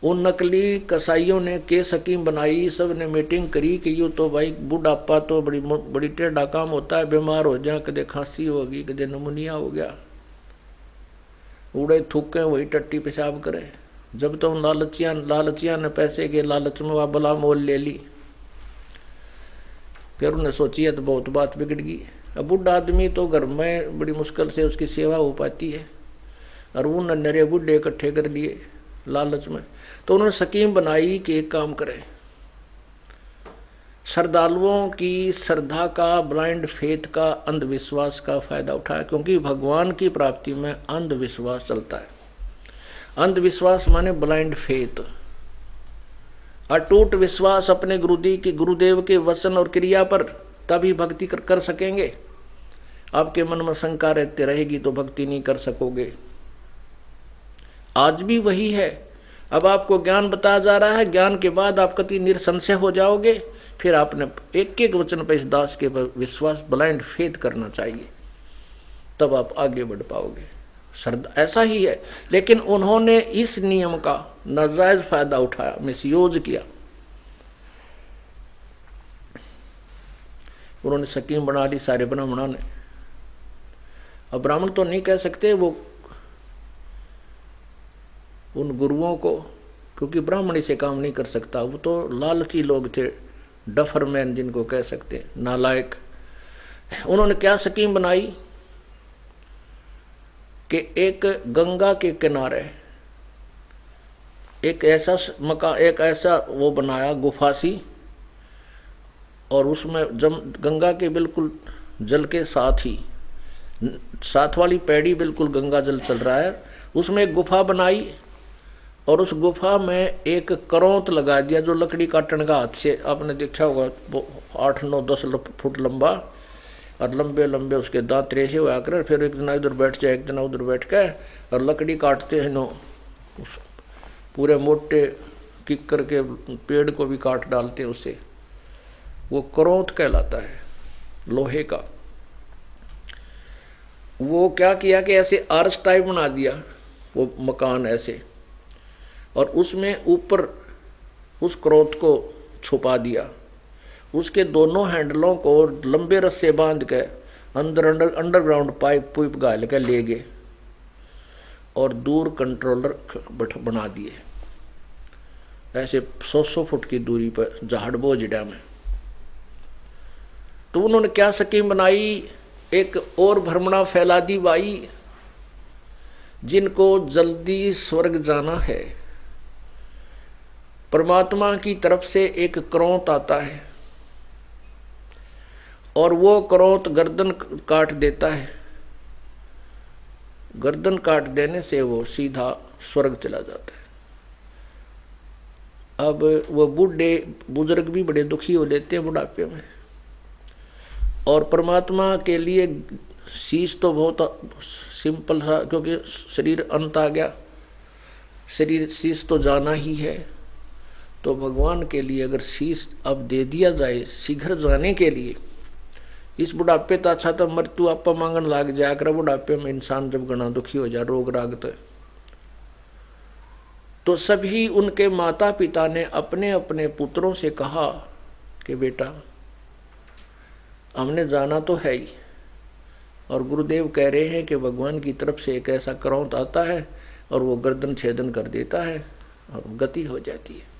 उन नकली कसाईयों ने केस हकीम बनाई, सब ने मीटिंग करी कि यूँ तो भाई बुढ़ापा तो बड़ी टेढ़ा काम होता है, बीमार हो जाए, कदे खांसी होगी, कदे नमूनिया हो गया, उड़े थूके वही टट्टी पेशाब करे। जब तो उन लालचिया ने पैसे के लालच में वह बला मोल ले ली। फिर उन्हें सोची है तो बहुत बात बिगड़ गई। अब बुढ़ा आदमी तो घर में बड़ी मुश्किल से उसकी सेवा हो पाती है, और वो नरे बुढ़े इकट्ठे कर लिए लालच में। तो उन्होंने स्कीम बनाई कि एक काम करें, श्रद्धालुओं की श्रद्धा का, ब्लाइंड फेथ का, अंधविश्वास का फायदा उठाया, क्योंकि भगवान की प्राप्ति में अंधविश्वास चलता है। अंधविश्वास माने ब्लाइंड फेथ, अटूट विश्वास अपने गुरुदेव के वचन और क्रिया पर, तभी भक्ति कर सकेंगे। आपके मन में शंका रहती रहेगी तो भक्ति नहीं कर सकोगे। आज भी वही है। अब आपको ज्ञान बताया जा रहा है, ज्ञान के बाद आप कति निरसंशय हो जाओगे। फिर आपने एक एक वचन पर इस दास के विश्वास, ब्लाइंड फेथ करना चाहिए, तब आप आगे बढ़ पाओगे। ऐसा ही है। लेकिन उन्होंने इस नियम का नाजायज फायदा उठाया, मिसयूज किया। उन्होंने स्कीम बना ली सारे ब्राह्मणों ने। अब ब्राह्मण तो नहीं कह सकते वो उन गुरुओं को, क्योंकि ब्राह्मण इसे काम नहीं कर सकता। वो तो लालची लोग थे, डफरमैन जिनको कह सकते, नालायक। उन्होंने क्या स्कीम बनाई कि एक गंगा के किनारे एक ऐसा वो बनाया गुफा सी, और उसमें गंगा के बिल्कुल जल के साथ ही, साथ वाली पैड़ी बिल्कुल गंगा जल चल रहा है, उसमें एक गुफा बनाई। और उस गुफा में एक करौंत लगा दिया, जो लकड़ी काटने का हाथ से, आपने देखा होगा, 8, 9, 10 फुट लंबा, और लंबे लंबे उसके दांत रेसे हुआ कर। फिर एक जना इधर बैठ जाए, एक जना उधर बैठ के, और लकड़ी काटते हैं नो, पूरे मोटे किक्कर के पेड़ को भी काट डालते हैं उससे। वो करौंत कहलाता है, लोहे का। वो क्या किया कि ऐसे आर्च टाइप बना दिया वो मकान ऐसे, और उसमें ऊपर उस क्रोध को छुपा दिया। उसके दोनों हैंडलों को लंबे रस्से बांध के अंडरग्राउंड पाइप गाल के ले गए, और दूर कंट्रोलर बना दिए ऐसे 100 फुट की दूरी पर जहाड़बो जिडा में। तो उन्होंने क्या स्कीम बनाई, एक और भ्रमणा फैला दी बाई, जिनको जल्दी स्वर्ग जाना है। परमात्मा की तरफ से एक क्रोंत आता है, और वो क्रोंत गर्दन काट देता है। गर्दन काट देने से वो सीधा स्वर्ग चला जाता है। अब वो बूढ़े बुजुर्ग भी बड़े दुखी हो लेते हैं बुढ़ापे में, और परमात्मा के लिए शीश तो बहुत सिंपल सा, क्योंकि शरीर अंत आ गया, शरीर शीश तो जाना ही है। तो भगवान के लिए अगर शीश अब दे दिया जाए शीघ्र जाने के लिए, इस बुढ़ापे तो अच्छा तो मृत्यु आपा मांगन लाग जाया कर। बुढ़ापे में इंसान जब घना दुखी हो जाए, रोग राग तो सभी उनके माता पिता ने अपने अपने पुत्रों से कहा कि बेटा हमने जाना तो है ही, और गुरुदेव कह रहे हैं कि भगवान की तरफ से एक ऐसा करौंत आता है और वो गर्दन छेदन कर देता है और गति हो जाती है।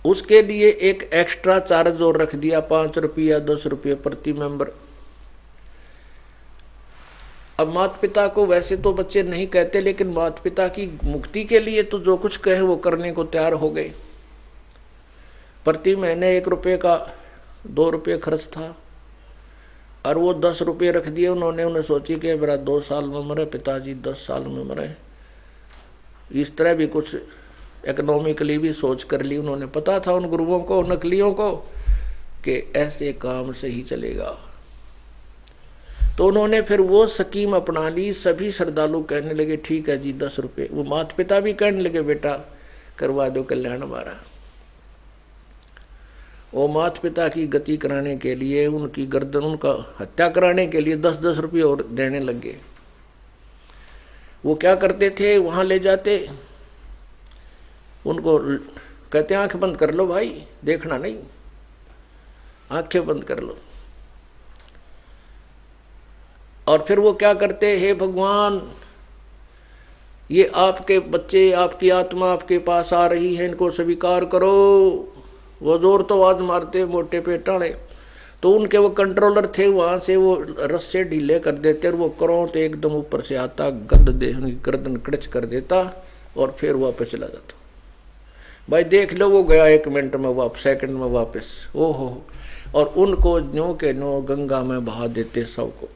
उसके लिए एक एक्स्ट्रा चार्ज और रख दिया, 5 रुपया 10 रुपये प्रति मेंबर। अब माता पिता को वैसे तो बच्चे नहीं कहते, लेकिन माता पिता की मुक्ति के लिए तो जो कुछ कहे वो करने को तैयार हो गए। प्रति महीने 1 रुपये का 2 रुपये खर्च था, और वो 10 रुपये रख दिए उन्होंने। उन्हें सोची कि मेरा 2 साल में मरे पिताजी, 10 साल में मरे। इस तरह भी कुछ इकोनॉमिकली भी सोच कर ली उन्होंने। पता था उन गुरुओं को, नकलियों को, कि ऐसे काम से ही चलेगा। तो उन्होंने फिर वो स्कीम अपना ली। सभी श्रद्धालु कहने लगे ठीक है जी 10 रुपये। वो माता पिता भी कहने लगे बेटा करवा दो कल्याण हमारा। वो माता पिता की गति कराने के लिए, उनकी गर्दन, उनका हत्या कराने के लिए 10-10 रुपये और देने लगे। वो क्या करते थे, वहां ले जाते, उनको कहते आंख बंद कर लो भाई, देखना नहीं, आंखें बंद कर लो। और फिर वो क्या करते, हे भगवान ये आपके बच्चे, आपकी आत्मा आपके पास आ रही है, इनको स्वीकार करो। वो जोर तो आवाज मारते मोटे पेटाड़े, तो उनके वो कंट्रोलर थे, वहां से वो रस्से ढीले कर देते और वो करो तो एकदम ऊपर से आता, गंद दे उनकी गर्दन कड़च कर देता और फिर वापस चला जाता। भाई देख लो वो गया 1 मिनट में वापस, सेकंड में वापस। ओहो, और उनको न्यो के न्यो गंगा में बहा देते सबको,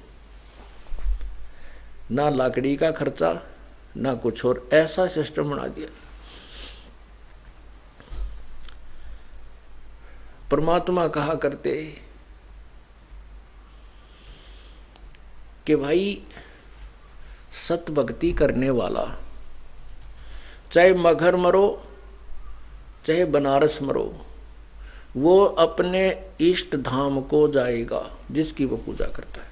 ना लाकड़ी का खर्चा ना कुछ और, ऐसा सिस्टम बना दिया। परमात्मा कहा करते कि भाई सत भक्ति करने वाला चाहे मगहर मरो चाहे बनारस मरो, वो अपने इष्ट धाम को जाएगा जिसकी वो पूजा करता है।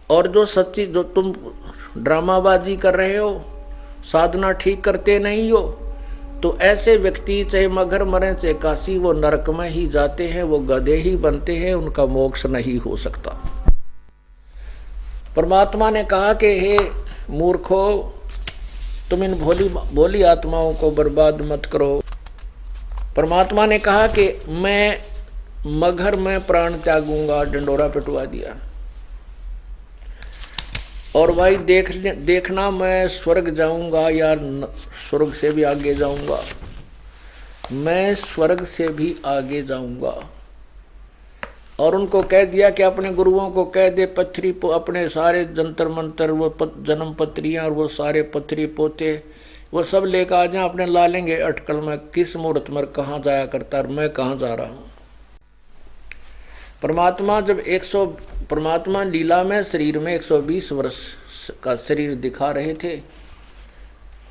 और जो सच्ची, जो तुम ड्रामाबाजी कर रहे हो, साधना ठीक करते नहीं हो, तो ऐसे व्यक्ति चाहे मगहर मरे चाहे काशी, वो नरक में ही जाते हैं, वो गधे ही बनते हैं, उनका मोक्ष नहीं हो सकता। परमात्मा ने कहा कि हे मूर्खो, तुम इन भोली आत्माओं को बर्बाद मत करो। परमात्मा ने कहा कि मैं मगहर में प्राण त्यागूंगा, डंडोरा पिटवा दिया। और भाई देखना मैं स्वर्ग जाऊंगा या स्वर्ग से भी आगे जाऊंगा, मैं स्वर्ग से भी आगे जाऊंगा। और उनको कह दिया कि अपने गुरुओं को कह दे, पत्थरी अपने सारे जंतर मंतर, वो जन्म पत्रियां और वो सारे पत्थरी पोते वो सब लेकर आ जाए, अपने ला लेंगे अटकल में किस मुहूर्त में कहाँ जाया करता है, मैं कहाँ जा रहा हूँ। परमात्मा जब परमात्मा लीला में शरीर में 120 वर्ष का शरीर दिखा रहे थे,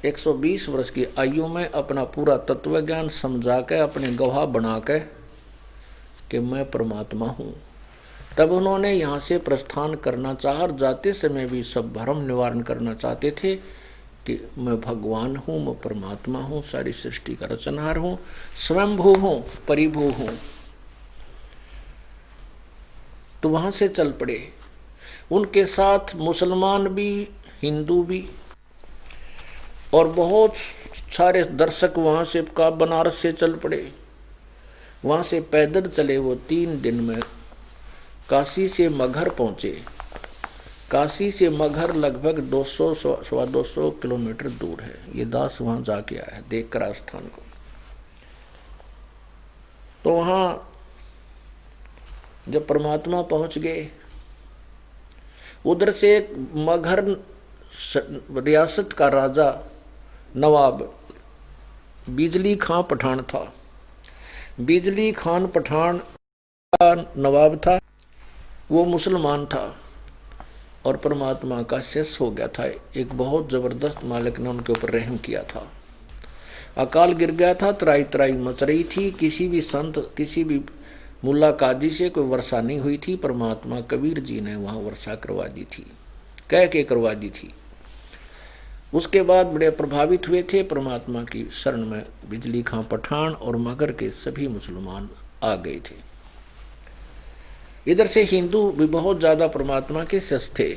120 वर्ष की आयु में अपना पूरा तत्व ज्ञान समझा के अपने गवाह बना के कि मैं परमात्मा हूँ, तब उन्होंने यहाँ से प्रस्थान करना चाहा। और जाते समय भी सब भ्रम निवारण करना चाहते थे कि मैं भगवान हूँ, मैं परमात्मा हूँ, सारी सृष्टि का रचनहार हूँ, स्वयंभू हूँ, परिभू हूँ। तो वहां से चल पड़े। उनके साथ मुसलमान भी, हिंदू भी, और बहुत सारे दर्शक वहां से का बनारस से चल पड़े। वहां से पैदल चले वो 3 दिन में काशी से मगहर पहुंचे। काशी से मगहर लगभग 200-250 किलोमीटर दूर है। ये दास वहां जाके आया है, देख कर आस्थान को। तो वहां जब परमात्मा पहुंच गए, उधर से मगहर रियासत का राजा नवाब बिजली खां पठान था। बिजली खान पठान का नवाब था, वो मुसलमान था और परमात्मा का शिष्य हो गया था। एक बहुत जबरदस्त मालिक ने उनके ऊपर रहम किया था। अकाल गिर गया था, त्राई त्राई मच रही थी, किसी भी संत, किसी भी मुल्ला काजी से कोई वर्षा नहीं हुई थी। परमात्मा कबीर जी ने वहां वर्षा करवा दी थी, कह के करवा दी थी। उसके बाद बड़े प्रभावित हुए थे परमात्मा की शरण में बिजली खां पठान, और मगहर के सभी मुसलमान आ गए थे। इधर से हिंदू भी बहुत ज्यादा परमात्मा के शिष्य थे।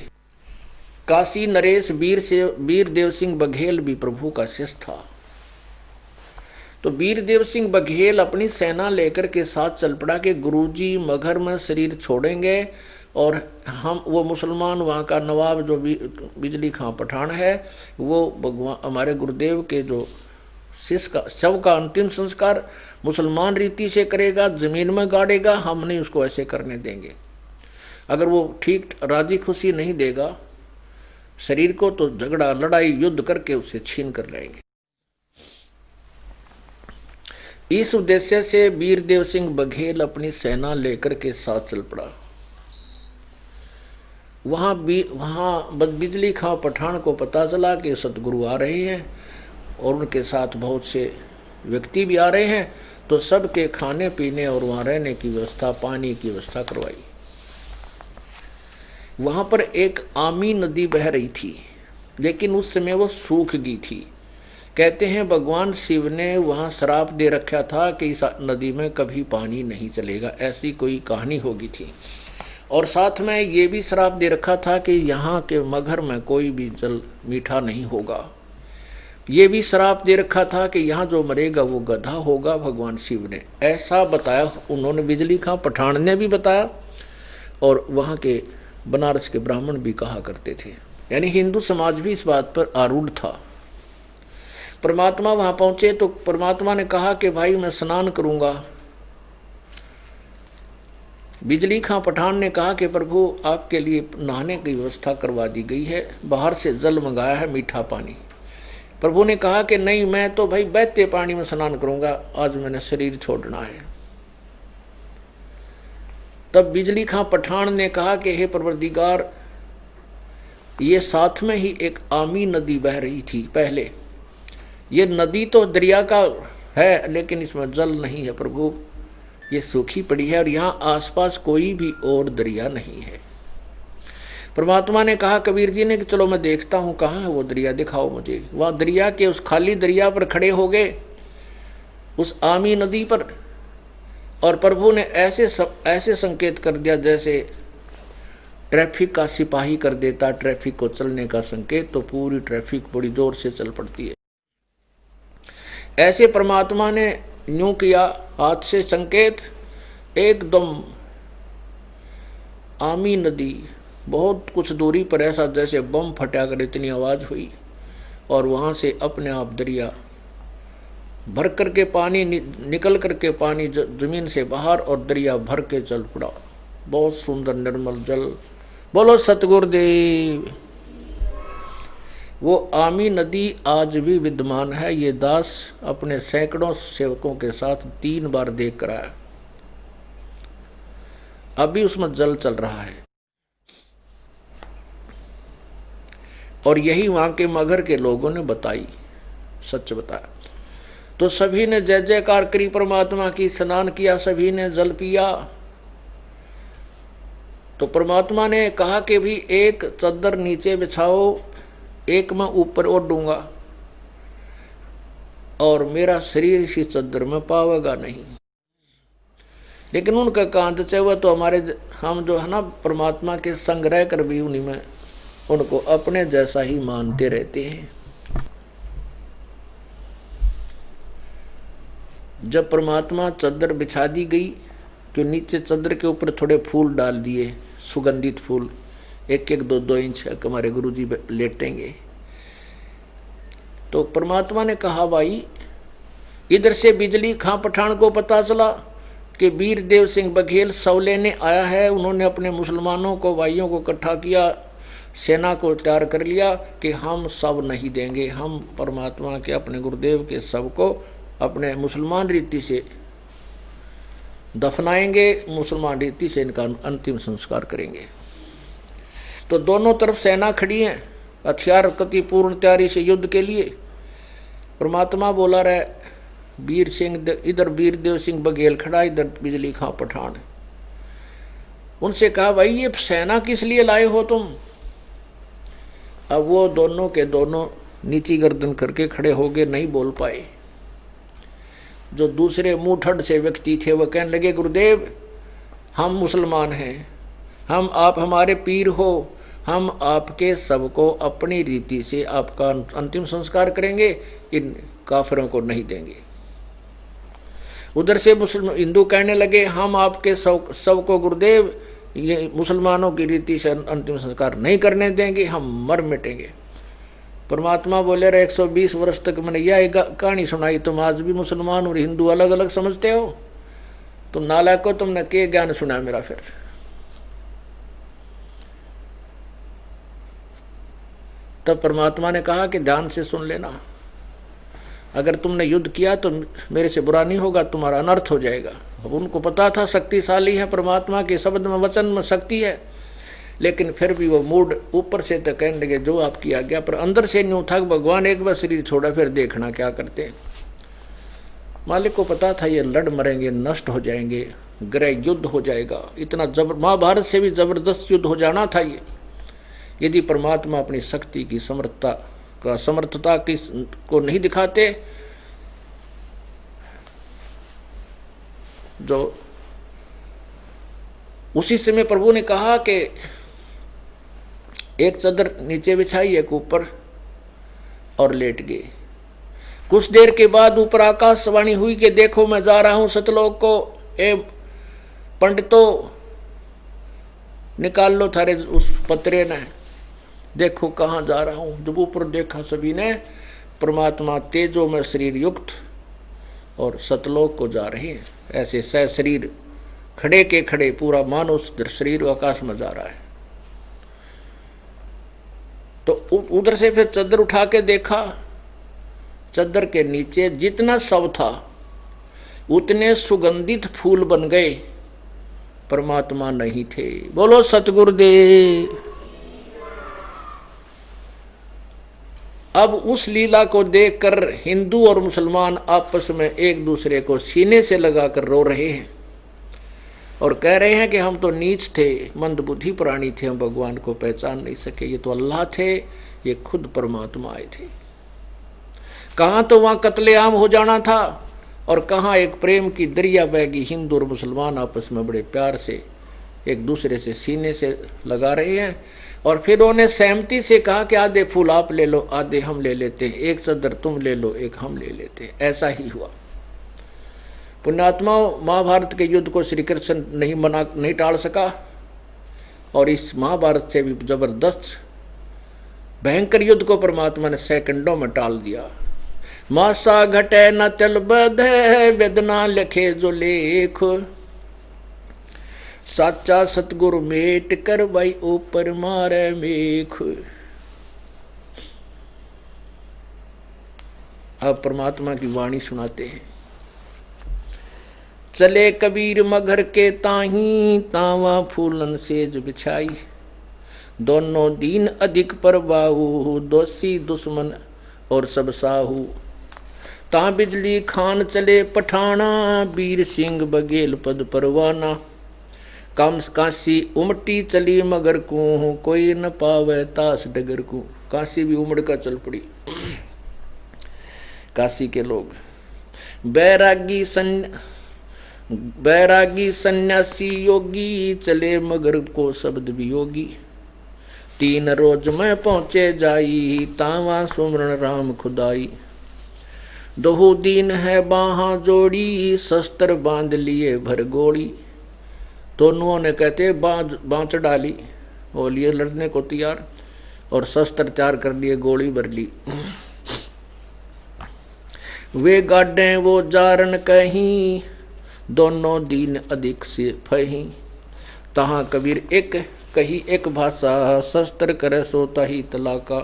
काशी नरेश वीर देव सिंह बघेल भी प्रभु का शिष्य था। तो वीरदेव सिंह बघेल अपनी सेना लेकर के साथ चल पड़ा कि गुरुजी मगहर में शरीर छोड़ेंगे और हम, वो मुसलमान वहाँ का नवाब जो बिजली खां पठान है, वो भगवान हमारे गुरुदेव के जो शिष्य का शव का अंतिम संस्कार मुसलमान रीति से करेगा, जमीन में गाड़ेगा, हम नहीं उसको ऐसे करने देंगे। अगर वो ठीक राजी खुशी नहीं देगा शरीर को, तो झगड़ा लड़ाई युद्ध करके उसे छीन कर लाएंगे। इस उद्देश्य से वीरदेव सिंह बघेल अपनी सेना लेकर के साथ चल पड़ा। वहाँ बिजली खां पठान को पता चला कि सतगुरु आ रहे हैं और उनके साथ बहुत से व्यक्ति भी आ रहे हैं, तो सबके खाने पीने और वहाँ रहने की व्यवस्था, पानी की व्यवस्था करवाई। वहाँ पर एक आमी नदी बह रही थी, लेकिन उस समय वो सूख गई थी। कहते हैं भगवान शिव ने वहाँ श्राप दे रखा था कि इस नदी में कभी पानी नहीं चलेगा, ऐसी कोई कहानी होगी थी। और साथ में ये भी श्राप दे रखा था कि यहाँ के मगर में कोई भी जल मीठा नहीं होगा। ये भी श्राप दे रखा था कि यहाँ जो मरेगा वो गधा होगा। भगवान शिव ने ऐसा बताया, उन्होंने बिजली खां पठान ने भी बताया और वहाँ के बनारस के ब्राह्मण भी कहा करते थे। यानी हिंदू समाज भी इस बात पर आरूढ़ था। परमात्मा वहां पहुंचे तो परमात्मा ने कहा कि भाई मैं स्नान करूंगा। बिजली खां पठान ने कहा कि प्रभु आपके लिए नहाने की व्यवस्था करवा दी गई है, बाहर से जल मंगाया है, मीठा पानी। प्रभु ने कहा कि नहीं, मैं तो भाई बहते पानी में स्नान करूंगा, आज मैंने शरीर छोड़ना है। तब बिजली खां पठान ने कहा कि हे परवरदिगार, ये साथ में ही एक आमी नदी बह रही थी पहले। ये नदी तो दरिया का है, लेकिन इसमें जल नहीं है प्रभु, ये सूखी पड़ी है और यहाँ आसपास कोई भी और दरिया नहीं है। परमात्मा ने कहा कबीर जी ने कि चलो मैं देखता हूँ कहाँ है वो दरिया, दिखाओ मुझे। वहाँ दरिया के उस खाली दरिया पर खड़े हो गए, उस आमी नदी पर, और प्रभु ने ऐसे संकेत कर दिया जैसे ट्रैफिक का सिपाही कर देता ट्रैफिक को चलने का संकेत, तो पूरी ट्रैफिक बड़ी जोर से चल पड़ती है। ऐसे परमात्मा ने यूं किया हाथ से संकेत, एकदम आमी नदी बहुत कुछ दूरी पर ऐसा जैसे बम फटा कर इतनी आवाज हुई, और वहां से अपने आप दरिया भर करके पानी निकल करके पानी जमीन से बाहर और दरिया भर के चल पड़ा। बहुत सुंदर निर्मल जल। बोलो सतगुरुदेव। वो आमी नदी आज भी विद्यमान है। ये दास अपने सैकड़ों सेवकों के साथ 3 बार देख कर आया, अभी उसमें जल चल रहा है। और यही वहां के मगर के लोगों ने बताई, सच बताया। तो सभी ने जय जयकार करी परमात्मा की, स्नान किया, सभी ने जल पिया। तो परमात्मा ने कहा कि भी एक चद्दर नीचे बिछाओ, एक मैं ऊपर ओढ़ूंगा, और मेरा शरीर इसी चद्दर में पावेगा नहीं। लेकिन उनका कांत चाहे तो हम जो है ना परमात्मा के संग रह कर भी उन्हीं में उनको अपने जैसा ही मानते रहते हैं। जब परमात्मा चद्दर बिछा दी गई, कि नीचे चद्दर के ऊपर थोड़े फूल डाल दिए, सुगंधित फूल, 1-1, 2-2 इंच हमारे गुरुजी लेटेंगे। तो परमात्मा ने कहा भाई, इधर से बिजली खां पठान को पता चला कि वीर देव सिंह बघेल सब लेने आया है। उन्होंने अपने मुसलमानों को, भाइयों को इकट्ठा किया, सेना को तैयार कर लिया कि हम सब नहीं देंगे, हम परमात्मा के अपने गुरुदेव के सबको अपने मुसलमान रीति से दफनाएंगे, मुसलमान रीति से इनका अंतिम संस्कार करेंगे। तो दोनों तरफ सेना खड़ी है, हथियार कति पूर्ण तैयारी से युद्ध के लिए। परमात्मा बोला रहे, वीर सिंह इधर वीर देव सिंह बघेल खड़ा, इधर बिजली खां पठान। उनसे कहा भाई ये सेना किस लिए लाए हो तुम? अब वो दोनों के दोनों नीची गर्दन करके खड़े हो गए, नहीं बोल पाए। जो दूसरे मुंहठड़ से व्यक्ति थे वो कहने लगे, गुरुदेव हम मुसलमान हैं, आप हमारे पीर हो, हम आपके सबको अपनी रीति से आपका अंतिम संस्कार करेंगे, इन काफिरों को नहीं देंगे। उधर से मुसलमान हिंदू कहने लगे, हम आपके सबको गुरुदेव ये मुसलमानों की रीति से अंतिम संस्कार नहीं करने देंगे, हम मर मिटेंगे। परमात्मा बोले रहे 120 वर्ष तक मैंने यह कहानी सुनाई, तुम आज भी मुसलमान और हिंदू अलग अलग समझते हो? तुम नालायक को, तुमने क्या ज्ञान सुना मेरा? फिर तब परमात्मा ने कहा कि ध्यान से सुन लेना, अगर तुमने युद्ध किया तो मेरे से बुरा नहीं होगा, तुम्हारा अनर्थ हो जाएगा। अब उनको पता था शक्तिशाली है परमात्मा के शब्द में, वचन में शक्ति है। लेकिन फिर भी वो मूड ऊपर से तो कहने लगे जो आपकी आज्ञा, पर अंदर से न्यू था भगवान एक बार शरीर छोड़ा फिर देखना क्या करते। मालिक को पता था ये लड़ मरेंगे, नष्ट हो जाएंगे, ग्रह युद्ध हो जाएगा, इतना महाभारत से भी जबरदस्त युद्ध हो जाना था ये, यदि परमात्मा अपनी शक्ति की समर्थता की को नहीं दिखाते। जो उसी समय प्रभु ने कहा कि एक चादर नीचे बिछाई, एक ऊपर, और लेट गए। कुछ देर के बाद ऊपर आकाशवाणी हुई कि देखो मैं जा रहा हूं सतलोक को, ए पंडितों निकाल लो थारे उस पत्रे ने, देखो कहाँ जा रहा हूं। जब ऊपर देखा सभी ने, परमात्मा तेजो में शरीर युक्त और सतलोक को जा रहे हैं। ऐसे सह शरीर खड़े के खड़े पूरा मानो शरीर आकाश में जा रहा है। तो उधर से फिर चादर उठा के देखा, चादर के नीचे जितना शव था उतने सुगंधित फूल बन गए, परमात्मा नहीं थे। बोलो सतगुरुदेव। अब उस लीला को देखकर हिंदू और मुसलमान आपस में एक दूसरे को सीने से लगाकर रो रहे हैं और कह रहे हैं कि हम तो नीच थे, मंदबुद्धि प्राणी थे, हम भगवान को पहचान नहीं सके, ये तो अल्लाह थे, ये खुद परमात्मा आए थे। कहाँ तो वहाँ कत्लेआम हो जाना था और कहाँ एक प्रेम की दरिया बहगी, हिंदू और मुसलमान आपस में बड़े प्यार से एक दूसरे से सीने से लगा रहे हैं। और फिर उन्होंने सहमति से कहा कि आधे फूल आप ले लो, आधे हम ले लेते हैं, एक चादर तुम ले लो, एक हम ले लेते हैं। ऐसा ही हुआ। पुण्यात्मा, महाभारत के युद्ध को श्री कृष्ण नहीं टाल सका और इस महाभारत से भी जबरदस्त भयंकर युद्ध को परमात्मा ने सेकंडों में टाल दिया। मासा घटे न चल बधे, वेदना लिखे जो लेख, साचा सतगुरु मेट कर भाई ऊपर मारे मेख। अब परमात्मा की वाणी सुनाते हैं। चले कबीर मगर के ताही, तावा फूलन सेज बिछाई, दोनों दीन अधिक पर बाहु, दोषी दुश्मन और सब साहू। ता बिजली खान चले पठाना, वीर सिंह बघेल पद परवाना, कम काशी उमटी चली मगर को, कोई न पावे तास डगर को। काशी भी उमड़ कर चल पड़ी। काशी के लोग बैरागी सन्यासी योगी, चले मगर को शब्द वियोगी, 3 रोज में पहुंचे जाई, तावा सुमरण राम खुदाई। दोहु दीन है बाहा जोड़ी, शस्त्र बांध लिए भर गोली। दोनों ने कहते बांच डाली, वो लिए लड़ने को तैयार और शस्त्र चार कर लिए, गोली भर ली। वे गाड़े वो जारन कहीं, दोनों दीन अधिक से फही। तहाँ कबीर एक कही एक भाषा, शस्त्र करे सो ताही तलाका।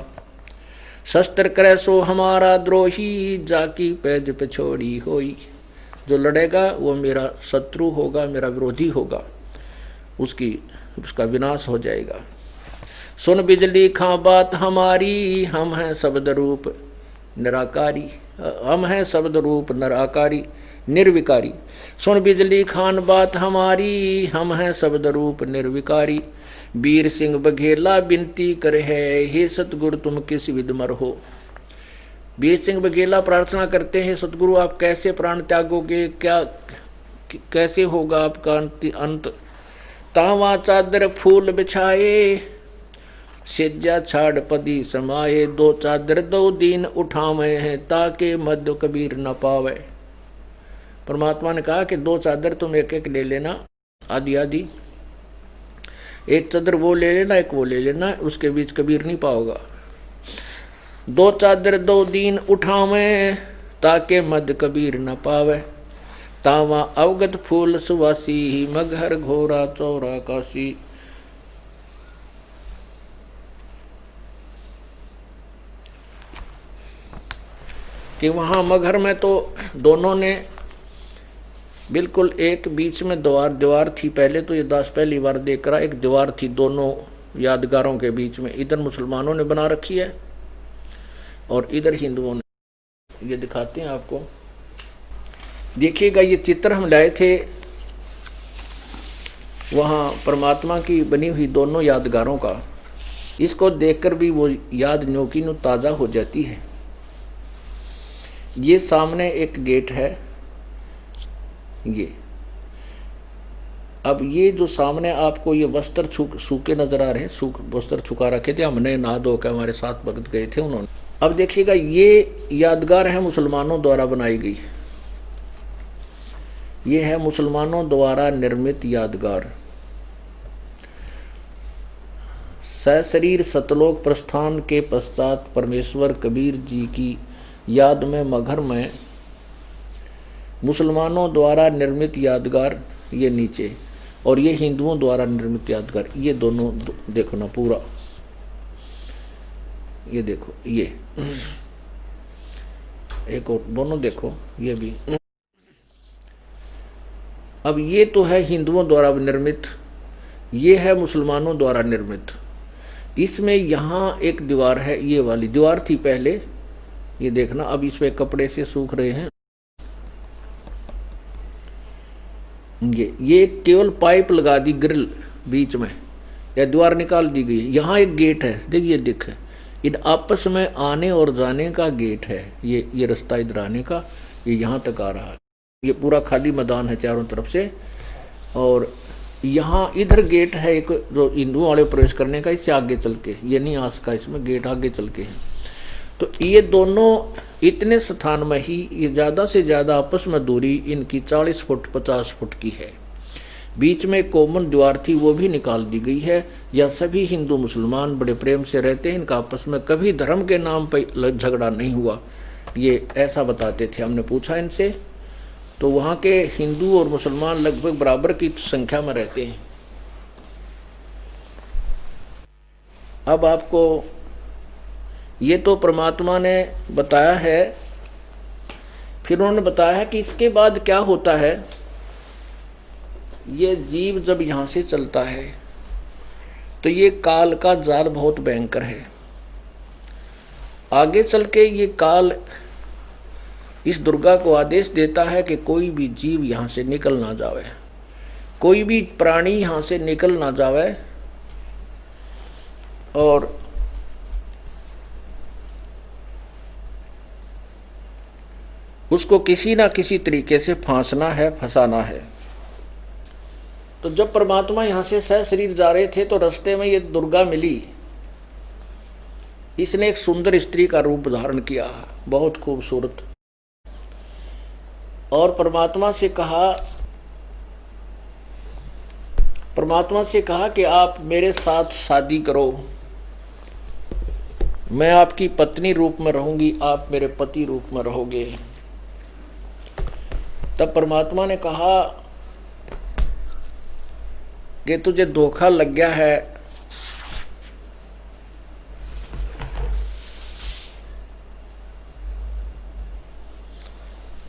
शस्त्र करे सो हमारा द्रोही, जाकी पैज पे छोड़ी होई। जो लड़ेगा वो मेरा शत्रु होगा, मेरा विरोधी होगा, उसका विनाश हो जाएगा। सुन बिजली खां बात हमारी, हम हैं शब्द रूप निराकारी, हम हैं शब्द रूप निराकारी निर्विकारी। सुन बिजली खान बात हमारी, हम हैं शब्द रूप निर्विकारी। वीर सिंह बघेला विनती कर है, हे सतगुरु तुम किस विध मर हो। वीर सिंह बघेला प्रार्थना करते हैं, सतगुरु आप कैसे प्राण त्यागोगे, क्या कैसे होगा आपका अंत। तावा चादर फूल बिछाए, सिज्जा छाड़ पदी समाये। 2 चादर 2 दीन उठावे हैं, ताके मध्य कबीर न पावे। परमात्मा ने कहा कि 2 चादर तुम एक एक ले लेना, आधी आधी, एक चादर वो ले लेना, एक वो ले लेना, उसके बीच कबीर नहीं पाओगा। 2 चादर 2 दीन उठावे, ताके मध्य कबीर न पावे। तावा अवगत फूल सुवासी, मगहर घोरा चौरा काशी। कि वहां मगहर में तो दोनों ने बिल्कुल एक बीच में दीवार थी। पहले तो ये दास पहली बार देख रहा, एक दीवार थी, दोनों यादगारों के बीच में, इधर मुसलमानों ने बना रखी है और इधर हिंदुओं ने। ये दिखाते हैं आपको, देखिएगा ये चित्र हम लाए थे वहाँ परमात्मा की बनी हुई दोनों यादगारों का। इसको देखकर भी वो याद न्योकी नु ताज़ा हो जाती है। ये सामने एक गेट है, ये अब ये जो सामने आपको ये वस्त्र सूखे नजर आ रहे हैं, वस्त्र छुका रखे थे हमने, नहा धो के हमारे साथ भगत गए थे उन्होंने। अब देखिएगा ये यादगार है मुसलमानों द्वारा बनाई गई, ये है मुसलमानों द्वारा निर्मित यादगार। सशरीर सतलोक प्रस्थान के पश्चात परमेश्वर कबीर जी की याद में मगहर में मुसलमानों द्वारा निर्मित यादगार ये नीचे, और ये हिंदुओं द्वारा निर्मित यादगार, ये दोनों देखो ना पूरा, ये देखो, ये एक और दोनों देखो, ये भी। अब ये तो है हिंदुओं द्वारा निर्मित, ये है मुसलमानों द्वारा निर्मित। इसमें यहाँ एक दीवार है, ये वाली दीवार थी पहले, ये देखना, अब इस पे कपड़े से सूख रहे हैं। ये केवल पाइप लगा दी ग्रिल बीच में, या दीवार निकाल दी गई। यहाँ एक गेट है, देखिए दिख है, इन आपस में आने और जाने का गेट है। ये रास्ता इधर आने का, ये यहाँ तक आ रहा है। ये पूरा खाली मैदान है चारों तरफ से, और यहाँ इधर गेट है एक जो हिंदुओं वाले प्रवेश करने का, इससे आगे चल के, ये नहीं आ सका इसमें, गेट आगे चल के है। तो ये दोनों इतने स्थान में ही, ये ज़्यादा से ज़्यादा आपस में दूरी इनकी 40 फुट 50 फुट की है। बीच में कॉमन दीवार थी, वो भी निकाल दी गई है। यह सभी हिंदू मुसलमान बड़े प्रेम से रहते हैं, इनका आपस में कभी धर्म के नाम पर झगड़ा नहीं हुआ, ये ऐसा बताते थे। हमने पूछा इनसे, तो वहाँ के हिंदू और मुसलमान लगभग बराबर की संख्या में रहते हैं। अब आपको ये तो परमात्मा ने बताया है, फिर उन्होंने बताया है कि इसके बाद क्या होता है। ये जीव जब यहाँ से चलता है तो ये काल का जाल बहुत भयंकर है। आगे चल के ये काल इस दुर्गा को आदेश देता है कि कोई भी जीव यहाँ से निकल ना जावे, कोई भी प्राणी यहाँ से निकल ना जावे, और उसको किसी ना किसी तरीके से फांसना है, फंसाना है। तो जब परमात्मा यहाँ से सशरीर जा रहे थे तो रास्ते में ये दुर्गा मिली। इसने एक सुंदर स्त्री का रूप धारण किया, बहुत खूबसूरत, और परमात्मा से कहा कि आप मेरे साथ शादी करो, मैं आपकी पत्नी रूप में रहूंगी, आप मेरे पति रूप में रहोगे। तब परमात्मा ने कहा कि तुझे धोखा लग गया है,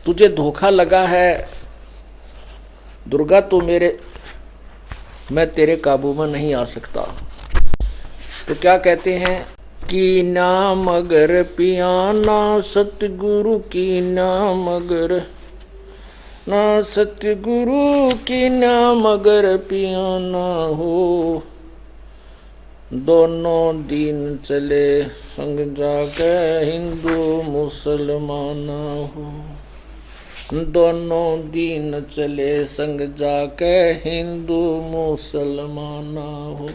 तुझे धोखा लगा है दुर्गा, तो मैं तेरे काबू में नहीं आ सकता। तो क्या कहते हैं कि नाम अगर पियाना सतगुरु की नाम अगर ना सतगुरु की नाम अगर पियाना हो, दोनों दिन चले संग जाके हिंदू मुसलमाना हो, दोनों दिन चले संग जाके हिंदू मुसलमाना हो।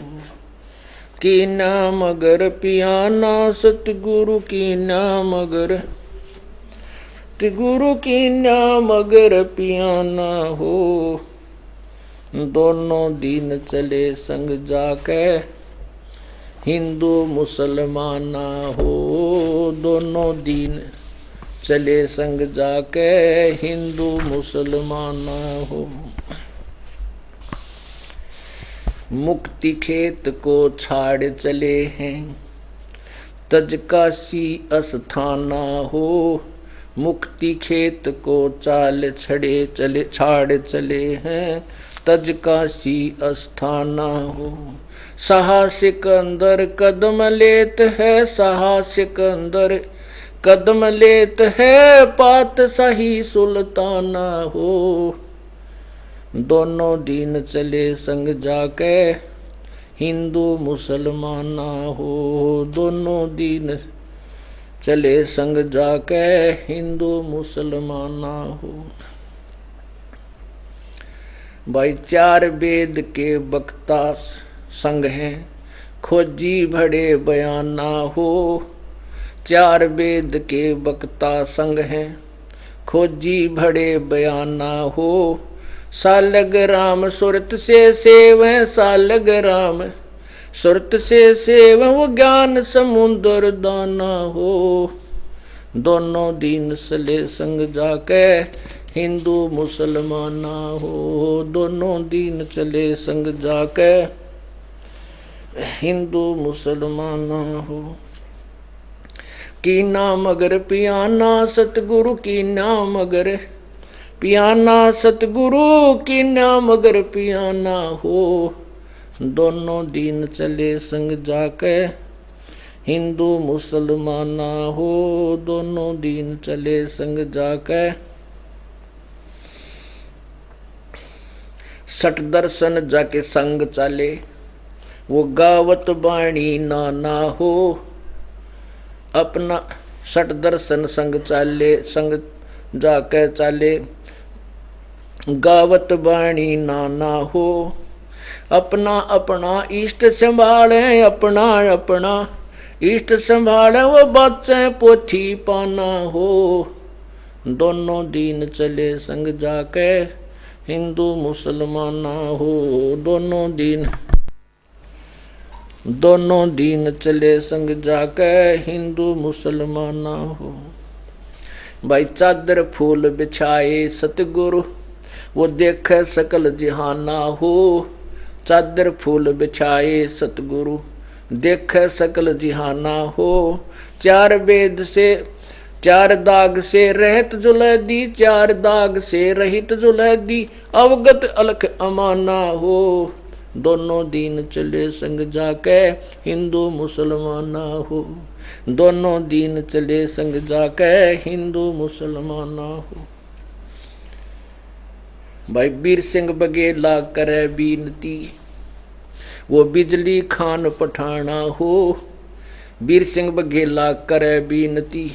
की नाम अगर पियाना सतगुरु की नाम अगर, गुरु की नाम अगर पियाना हो, दोनों दिन चले संग जाके हिंदू मुसलमाना हो, दोनों दिन चले संग जाके हिंदू मुसलमाना हो। मुक्ति खेत को छाड़ चले हैं तज काशी अस्थाना हो, मुक्ति खेत को चाल छड़े चले छाड़ चले हैं तज काशी अस्थाना हो। साहसिक अंदर कदम लेत है, साहसिक अंदर कदम लेत है, पात सही सुल्ताना हो। दोनों दीन चले संग जाके हिंदू मुसलमाना हो। दोनों दीन चले संग जाके हिंदू मुसलमाना हो। भाई चार वेद के वक्ता संग हैं, खोजी भड़े बयाना हो। चार वेद के वक्ता संग हैं, खोजी भड़े बयाना हो। सालग राम सुरत से सेव, सालग राम सुरत से सेव, वो ज्ञान समुद्र दाना हो। दोनों दीन चले संग जाके हिंदू मुसलमाना हो। दोनों दीन चले संग जाके हिंदू मुसलमाना हो। की नाम अगर पियाना सतगुरु की नाम अगर पियाना सतगुरु की नाम अगर पियाना हो। दोनों दीन चले संग जाके हिंदू मुसलमाना हो। दोनों दीन चले संग जाके सठ दर्शन जाके संग चले, वो गावत बाणी नाना हो। अपना सठ दर्शन संग चाले, संग जाके चाले, गावत बाणी नाना हो। अपना अपना इष्ट संभाले, अपना अपना इष्ट संभाले, वो बच्चे पोथी पाना हो। दोनों दीन चले संग जाके हिंदू मुसलमाना हो। दोनों दीन चले संग जाके हिंदू मुसलमाना हो। भाई चादर फूल बिछाए सतगुरु, वो देखे सकल जहाना हो। चादर फूल बिछाए सतगुरु, देखे सकल जहाना हो। चार वेद से चार दाग से रहत जुलैदी, चार दाग से रहित जुलैदी, अवगत अलख अमाना हो। दोनों दीन चले संग जाके हिंदू मुसलमाना हो। दोनों दीन चले संग जाके हिंदू मुसलमाना हो। भाई वीर सिंह बघेला करे बीनती, वो बिजली खान पठाना हो। वीर सिंह बघेला करे बीनती,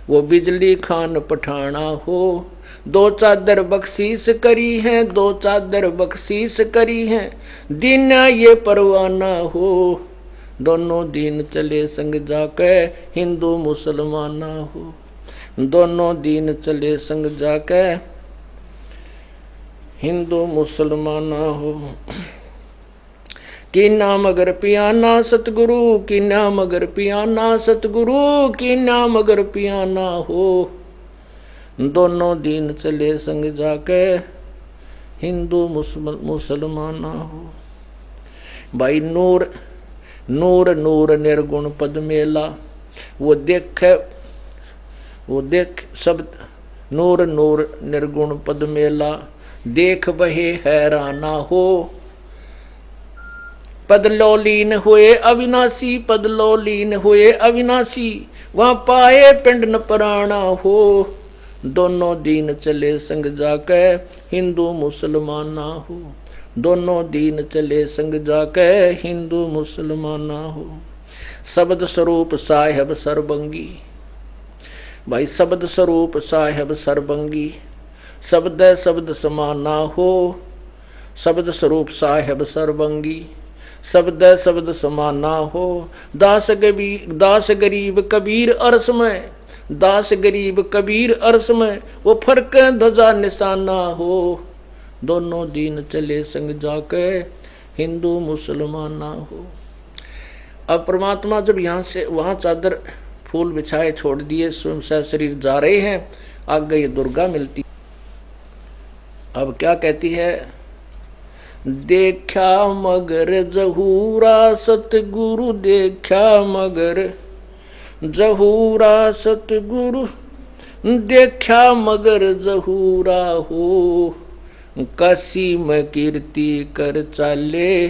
वो बिजली खान पठाना हो। दो चादर बख्शीश करी है, दो चादर बख्शीश करी है, दीन ये परवाना हो। दोनों दीन चले संग जाके हिंदू मुसलमाना हो। दोनों दीन चले संग जाके हिंदू मुसलमाना हो। की नाम अगर पियाना सतगुरु की नाम अगर पियाना सतगुरु की नाम अगर पियाना हो। दोनों दीन चले संग जाके हिंदू मुसलमाना हो। भाई नूर नूर नूर निर्गुण पद मेला, वो देख सब नूर नूर निर्गुण पद मेला, देख बहे हैराना हो। पद लौलीन हुए अविनाशी, पद लौलीन हुए अविनाशी, वहां पाए पिंड न पराना हो। दोनों दीन चले संग जाके हिंदू मुसलमाना हो। दोनों दीन चले संग जाके हिंदू मुसलमाना हो। शब्द स्वरूप साहेब सरबंगी, भाई शब्द स्वरूप साहेब सरबंगी, शब्द शब्द समाना हो। शब्द स्वरूप साहेब सरबंगी, शब्द शब्द समाना हो। दास गरीब कबीर अरस में, दास गरीब कबीर अरस में, वो फर्क ध्वजा निशाना हो। दोनों दीन चले संग जाके हिंदू मुसलमाना हो। अब परमात्मा जब यहाँ से वहाँ चादर फूल बिछाए छोड़ दिए, स्वयं से शरीर जा रहे हैं, आगे ये दुर्गा मिलती। अब क्या कहती है? देखा मगर जहूरा सतगुरु, देखा मगर जहूरा सतगुरु, देखा मगर जहूरा हो। काशी में कीर्ति कर चाले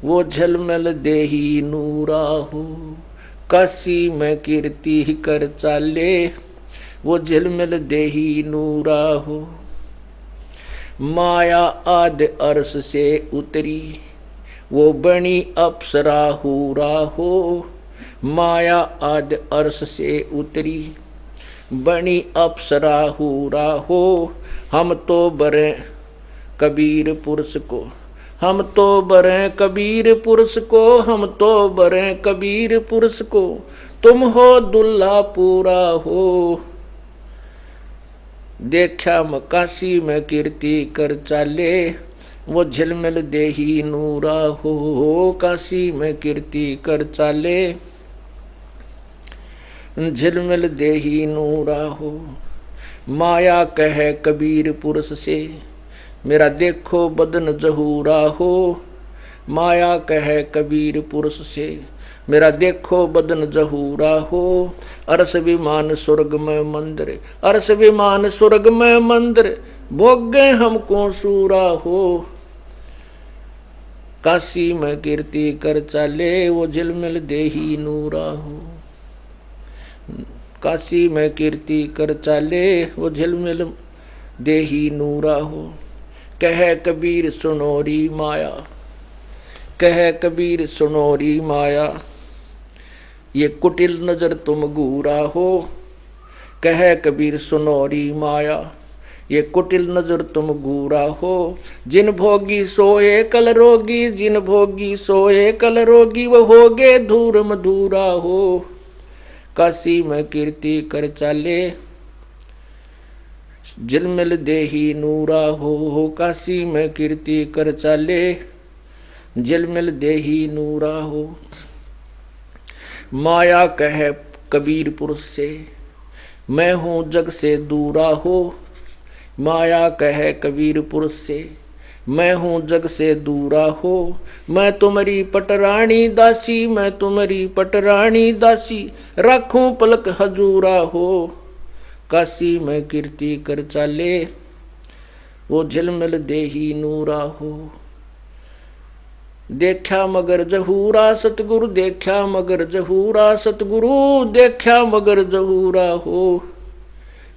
वो झलमल देही नूरा हो। काशी में कीर्ति कर चाले वो झलमल देही नूरा हो। माया आद अर्श से उतरी वो बनी अप्सरा हूरा हो। माया आद अर्श से उतरी बनी अप्सरा हूरा हो। हम तो बरे कबीर पुरुष को, हम तो बरे कबीर पुरुष को, हम तो बरे कबीर पुरुष को, तुम हो दुल्हा पूरा हो। देखा काशी में कीर्ति कर चाले वो झिलमिल देही नूरा हो। काशी में कीर्ति कर चाले झिलमिल देही नूरा हो। माया कहे कबीर पुरुष से मेरा देखो बदन जहूरा हो। माया कहे कबीर पुरुष से मेरा देखो बदन जहूरा हो। अरस विमान स्वर्ग में मंदिर, अरस विमान स्वर्ग में मंदिर, भोग गए हमको सूरा हो। काशी में कीर्ति कर चाले वो झिलमिल देही नूरा हो। काशी में कीर्ति कर चाले वो झिलमिल देही नूरा हो। कहे कबीर सुनोरी माया, कहे कबीर सुनोरी माया, ये कुटिल नजर तुम गूरा हो। कहे कबीर सुनोरी माया, ये कुटिल नजर तुम गूरा हो। जिन भोगी सोए कल रोगी, जिन भोगी सोए कल रोगी, वो होगे धूर मधुरा हो। काशी में कीर्ति कर चाले झिलमिल देही नूरा हो। काशी में कीर्ति कर चाले झिलमिल देही नूरा हो। माया कहे कबीर पुरुष से मैं हूँ जग से दूरा हो। माया कहे कबीर पुरुष से मैं हूँ जग से दूरा हो। मैं तुम्हारी पटरानी दासी, मैं तुम्हारी पटरानी दासी, रखूं पलक हजूरा हो। काशी में कीर्ति कर चाले वो झिलमिल देही नूरा हो। देखा मगर जहूरा सतगुरु, देखा मगर जहूरा सतगुरु, देखा मगर जहूरा हो।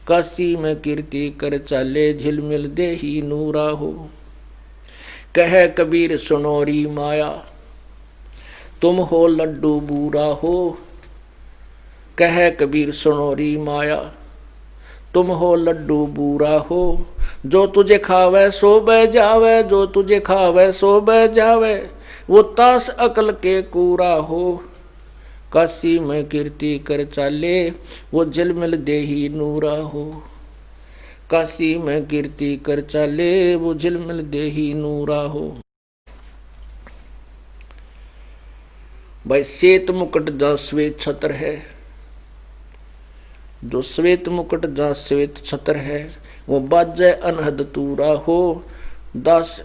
काशी में कीर्ति कर चाले झिलमिल देही नूरा हो। कहे कबीर सुनोरी माया, तुम हो लड्डू बूरा हो। कहे कबीर सुनोरी माया, तुम हो लड्डू बूरा हो। जो तुझे खावे सो बह जावे, जो तुझे खावे सो बह जावे, वो तास अकल के कूरा हो। काशी में कीर्ति कर चाले वो झिलमिल देही नूरा हो। काशी में कीर्ति कर चाले वो झिलमिल देही नूरा हो। भाई श्वेत मुकुट जहाँ श्वेत छत्र है, जो श्वेत मुकुट जहाँ श्वेत छत्र है, वो बाजे अनहद तूरा हो। दास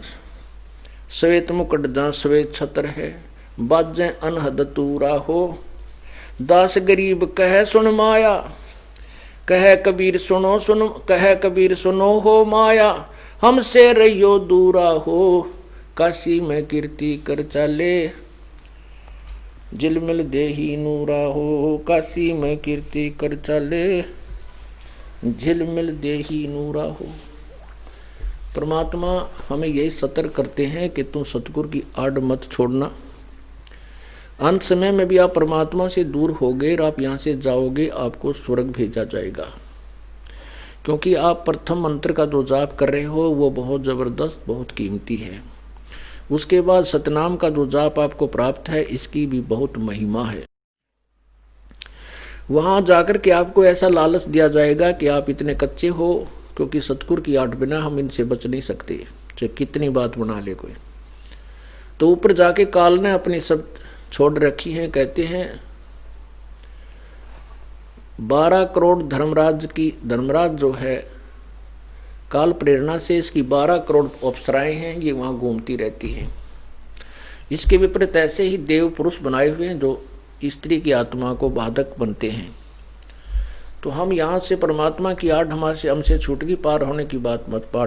श्वेत मुकुट जहाँ श्वेत छत्र है, बाजे अनहद तूरा हो। दास गरीब कहे सुन माया, कहे कबीर सुनो सुनो, कहे कबीर सुनो हो माया, हमसे रहियो दूरा हो। काशी में कीर्ति कर चाले झिलमिल देही नूरा हो। काशी में कीर्ति कर चाले झिलमिल देही नूरा हो। परमात्मा हमें यही सतर्क करते हैं कि तुम सतगुरु की आड़ मत छोड़ना। अंत समय में भी आप परमात्मा से दूर होगे और आप यहाँ से जाओगे, आपको स्वर्ग भेजा जाएगा। क्योंकि आप प्रथम मंत्र का जो जाप कर रहे हो वो बहुत ज़बरदस्त, बहुत कीमती है। उसके बाद सतनाम का जो जाप आपको प्राप्त है, इसकी भी बहुत महिमा है। वहाँ जाकर के आपको ऐसा लालच दिया जाएगा कि आप इतने कच्चे हो, क्योंकि सतगुरु की आड़ बिना हम इनसे बच नहीं सकते, चाहे कितनी बात बना ले कोई। तो ऊपर जाके काल ने अपनी सब छोड़ रखी हैं। कहते हैं 12 करोड़ धर्मराज जो है, काल प्रेरणा से इसकी 12 करोड़ अप्सराएं हैं, ये वहाँ घूमती रहती हैं। इसके विपरीत ऐसे ही देव पुरुष बनाए हुए हैं जो स्त्री की आत्मा को बाधक बनते हैं। तो हम यहाँ से परमात्मा की आड़ हमसे छूट गई, पार होने की बात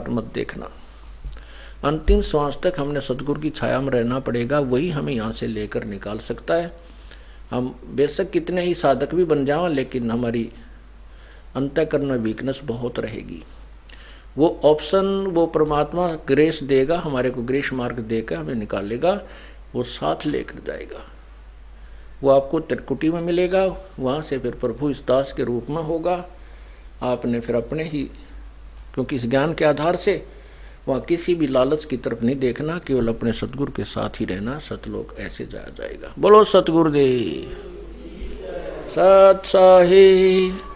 मत देखना। अंतिम श्वास तक हमने सतगुरु की छाया में रहना पड़ेगा, वही हमें यहाँ से लेकर निकाल सकता है। हम बेशक कितने ही साधक भी बन जाएं, लेकिन हमारी अंतःकरण में वीकनेस बहुत रहेगी। वो ऑप्शन वो परमात्मा ग्रेस देगा, हमारे को ग्रेस मार्ग देकर हमें निकालेगा, वो साथ लेकर जाएगा। वो आपको त्रिकुटी में मिलेगा, वहाँ से फिर प्रभु इस दास के रूप में होगा। आपने फिर अपने ही, क्योंकि इस ज्ञान के आधार से वहाँ किसी भी लालच की तरफ नहीं देखना, केवल अपने सतगुरु के साथ ही रहना, सतलोक ऐसे जाया जाएगा। बोलो सतगुरुदेव सत साहिब।